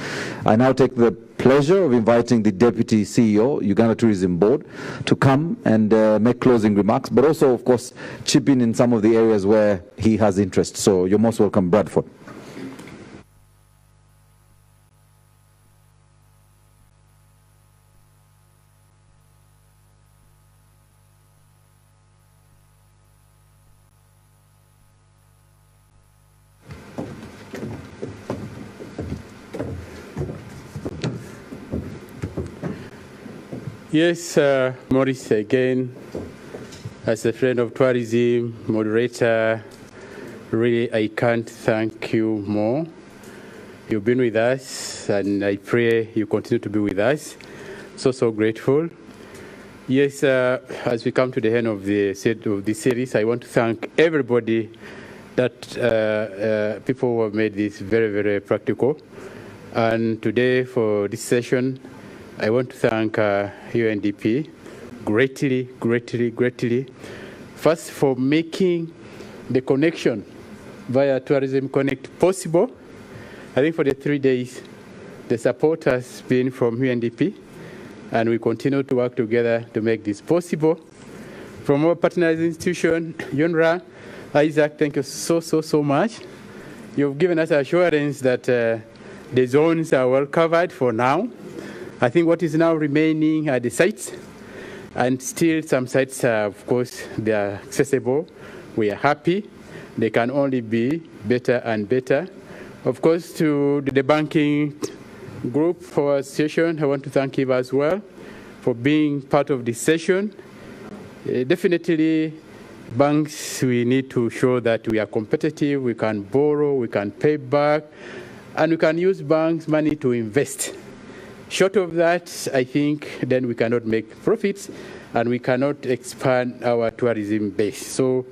I now take the pleasure of inviting the Deputy CEO, Uganda Tourism Board, to come and make closing remarks, but also, of course, chip in some of the areas where he has interest. So you're most welcome, Bradford. Yes, Maurice, again, as a friend of tourism, moderator, really I can't thank you more. You've been with us, and I pray you continue to be with us. So grateful. Yes, as we come to the end of the series, I want to thank everybody that people who have made this very, very practical. And today for this session, I want to thank UNDP greatly. First, for making the connection via Tourism Connect possible. I think for the 3 days, the support has been from UNDP, and we continue to work together to make this possible. From our partners institution, UNRWA, Isaac, thank you so much. You've given us assurance that the zones are well covered for now. I think what is now remaining are the sites, and still some sites are, of course, they are accessible. We are happy. They can only be better and better. Of course, to the banking group for our session, I want to thank you as well for being part of this session. Definitely, banks, we need to show that we are competitive, we can borrow, we can pay back, and we can use banks' money to invest. Short of that, I think then we cannot make profits and we cannot expand our tourism base. So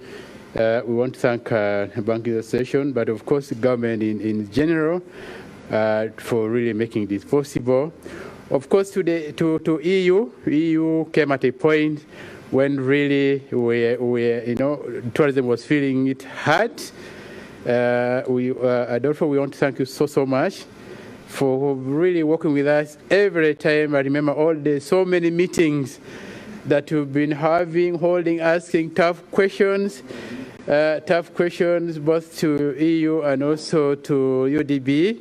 we want to thank the Banking Association, but of course the government in general for really making this possible. Of course, to EU came at a point when really tourism was feeling it hard. Therefore, we want to thank you so much for really working with us every time. I remember so many meetings that you've been holding, asking tough questions both to EU and also to UDB.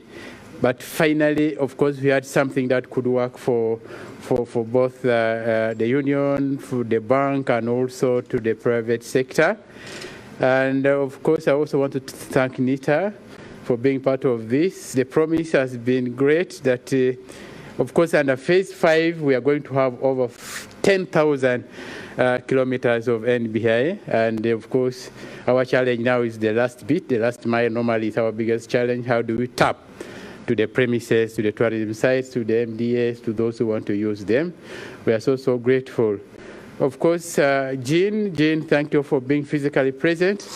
But finally, of course, we had something that could work for both the union, for the bank, and also to the private sector. And of course, I also want to thank Nita for being part of this. The promise has been great that, of course, under phase 5, we are going to have over 10,000 kilometers of NBI. And of course, our challenge now is the last bit. The last mile normally is our biggest challenge. How do we tap to the premises, to the tourism sites, to the MDAs, to those who want to use them? We are so grateful. Of course, Jean, thank you for being physically present.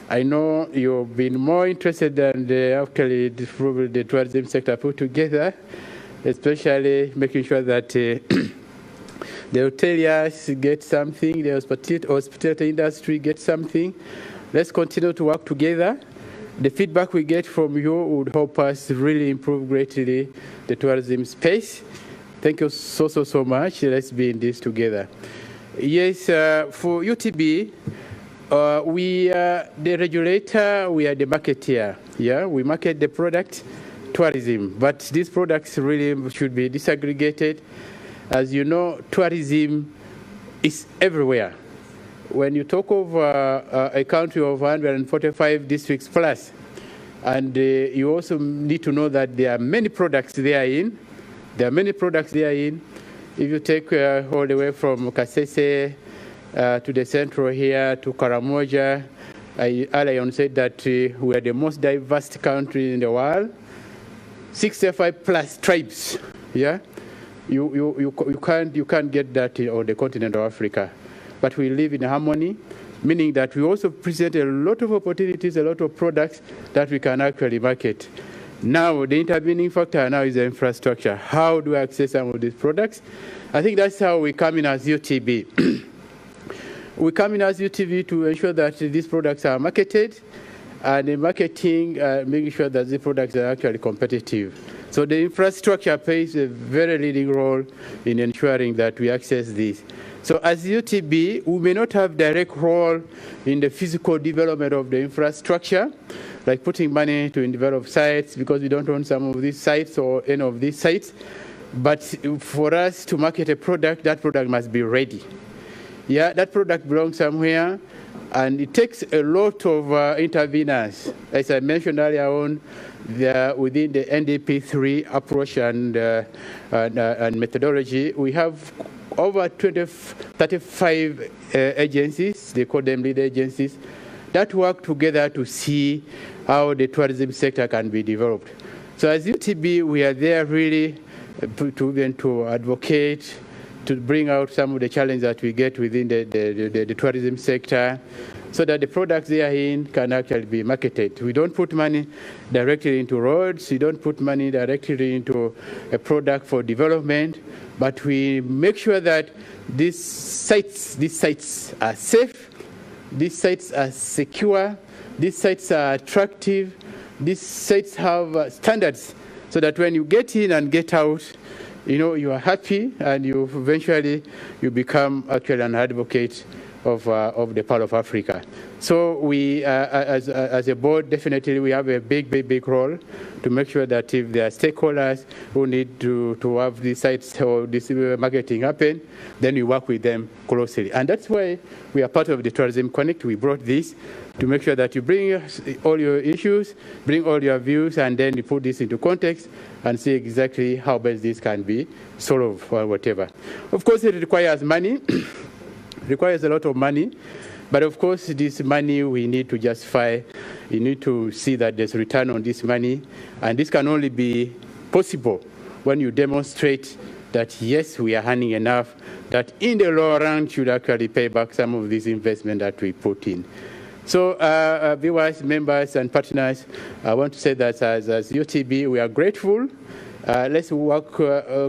I know you've been more interested than probably the tourism sector put together, especially making sure that the hoteliers get something, the hospitality industry gets something. Let's continue to work together. The feedback we get from you would help us really improve greatly the tourism space. Thank you so much. Let's be in this together. Yes, for UTB, we are the regulator, we are the marketeer. Yeah, we market the product, tourism, but these products really should be disaggregated. As you know, tourism is everywhere. When you talk of a country of 145 districts plus, and you also need to know that there are many products therein. If you take all the way from Kasese to the central here to Karamoja, Alayon said that we are the most diverse country in the world. 65 plus tribes. Yeah, you can't get that on the continent of Africa. But we live in harmony, meaning that we also present a lot of opportunities, a lot of products that we can actually market. Now, the intervening factor now is the infrastructure. How do I access some of these products? I think that's how we come in as UTB. We come in as UTB to ensure that these products are marketed, and in marketing, making sure that the products are actually competitive. So the infrastructure plays a very leading role in ensuring that we access this. So as UTB, we may not have direct role in the physical development of the infrastructure, like putting money to develop sites, because we don't own some of these sites or any of these sites. But for us to market a product, that product must be ready. Yeah, that product belongs somewhere, and it takes a lot of interveners. As I mentioned earlier on, within the NDP3 approach and methodology, we have over 35 agencies, they call them lead agencies, that work together to see how the tourism sector can be developed. So as UTB, we are there really to advocate, to bring out some of the challenges that we get within the tourism sector, so that the products they are in can actually be marketed. We don't put money directly into roads, we don't put money directly into a product for development, but we make sure that these sites are safe, these sites are secure, these sites are attractive, these sites have standards, so that when you get in and get out, you are happy, and you eventually become actually an advocate of the Pearl of Africa. So we, as a board, definitely we have a big role to make sure that if there are stakeholders who need to have these sites or this marketing happen, then we work with them closely. And that's why we are part of the Tourism Connect. We brought this to make sure that you bring all your issues, bring all your views, and then you put this into context and see exactly how best this can be solved or whatever. Of course, it requires money. Requires a lot of money, but of course this money we need to justify. You need to see that there's return on this money, and this can only be possible when you demonstrate that yes, we are earning enough, that in the long run should actually pay back some of this investment that we put in. So viewers, members and partners, I want to say that as UTB we are grateful. Let's work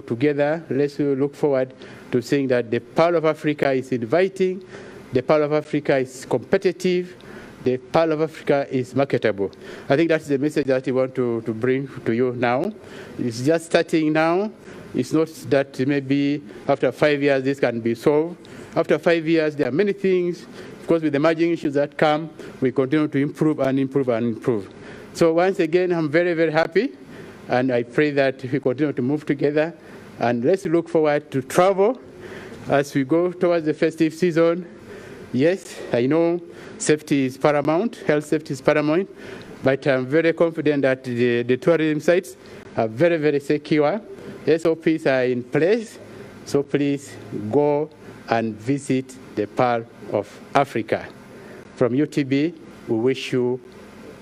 together. Let's look forward to seeing that the Pearl of Africa is inviting, the Pearl of Africa is competitive, the Pearl of Africa is marketable. I think that's the message that we want to bring to you now. It's just starting now. It's not that maybe after 5 years this can be solved. After 5 years, there are many things. Of course, with the emerging issues that come, we continue to improve and improve and improve. So once again, I'm very happy, and I pray that we continue to move together. And let's look forward to travel as we go towards the festive season. Yes, I know safety is paramount, health safety is paramount, but I'm very confident that the tourism sites are very secure. SOPs are in place, so please go and visit the Pearl of Africa. From UTB, we wish you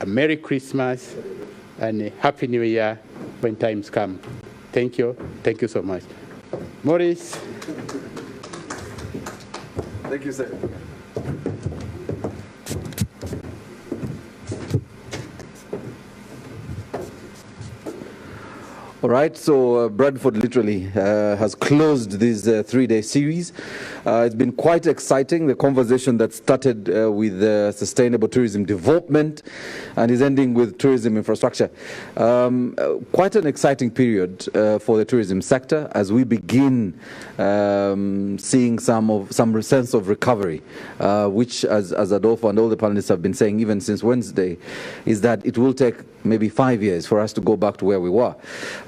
a Merry Christmas and a Happy New Year when times come. Thank you. Thank you so much. Maurice. Thank you, sir. All right, so Bradford literally has closed this 3-day series. It's been quite exciting, the conversation that started with sustainable tourism development and is ending with tourism infrastructure. Quite an exciting period for the tourism sector as we begin seeing some sense of recovery, which, as Adolfo and all the panelists have been saying even since Wednesday, is that it will take maybe 5 years for us to go back to where we were.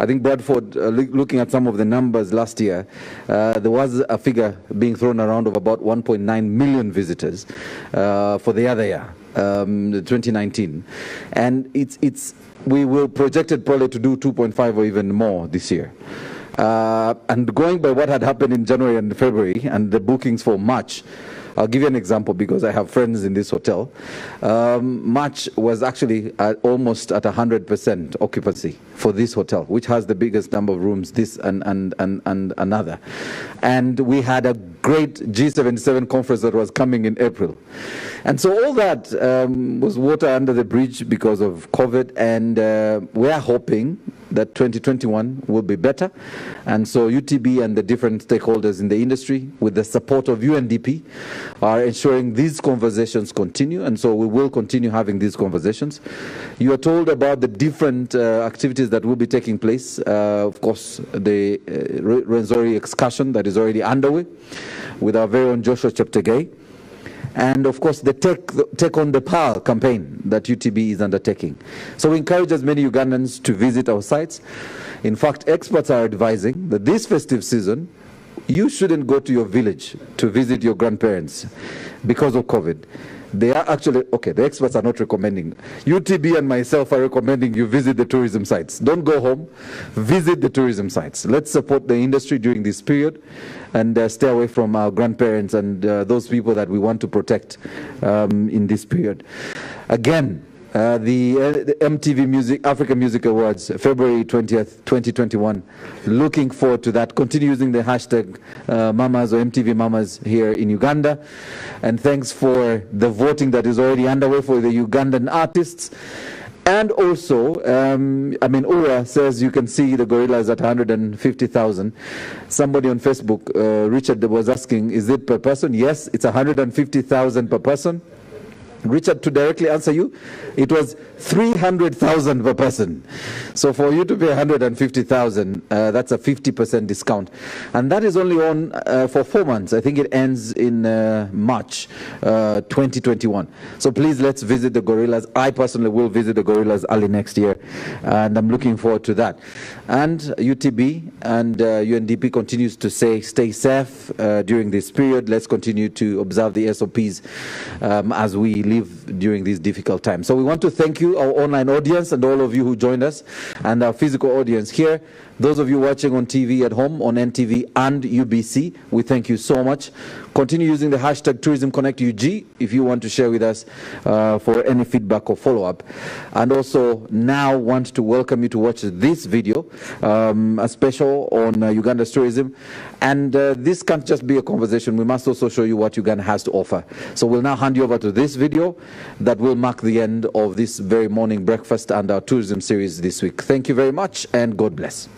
I think Bradford, looking at some of the numbers last year, there was a figure being thrown around of about 1.9 million visitors for the other year, 2019. And we will projected probably to do 2.5 or even more this year. And going by what had happened in January and February and the bookings for March, I'll give you an example because I have friends in this hotel. March was actually almost at 100% occupancy for this hotel, which has the biggest number of rooms, this and another. And we had a great G77 conference that was coming in April. And so all that was water under the bridge because of COVID, and we are hoping that 2021 will be better. And so UTB and the different stakeholders in the industry, with the support of UNDP, are ensuring these conversations continue, and so we will continue having these conversations. You are told about the different activities that will be taking place. Of course, the Rwenzori excursion that is already underway with our very own Joshua Cheptegei. And of course, the Take on the Power campaign that UTB is undertaking. So we encourage as many Ugandans to visit our sites. In fact, experts are advising that this festive season, you shouldn't go to your village to visit your grandparents because of COVID. They are actually, okay, the experts are not recommending. UTB and myself are recommending you visit the tourism sites. Don't go home, visit the tourism sites. Let's support the industry during this period and stay away from our grandparents and those people that we want to protect in this period. Again, the MTV Music Africa Music Awards, February 20th, 2021. Looking forward to that. Continue using the hashtag Mamas or MTV Mamas here in Uganda. And thanks for the voting that is already underway for the Ugandan artists. And also, Ura says you can see the gorillas at 150,000. Somebody on Facebook, Richard, was asking, is it per person? Yes, it's 150,000 per person. Richard, to directly answer you, it was 300,000 per person. So for you to pay 150,000, that's a 50% discount. And that is only on for 4 months. I think it ends in March 2021. So please, let's visit the gorillas. I personally will visit the gorillas early next year, and I'm looking forward to that. And UTB and UNDP continues to say, stay safe during this period. Let's continue to observe the SOPs as we live during these difficult times. So we want to thank you, our online audience, and all of you who joined us, and our physical audience here. Those of you watching on TV at home, on NTV and UBC, we thank you so much. Continue using the hashtag TourismConnectUG if you want to share with us for any feedback or follow-up. And also now want to welcome you to watch this video, a special on Uganda's tourism. And this can't just be a conversation. We must also show you what Uganda has to offer. So we'll now hand you over to this video that will mark the end of this very morning breakfast and our tourism series this week. Thank you very much, and God bless.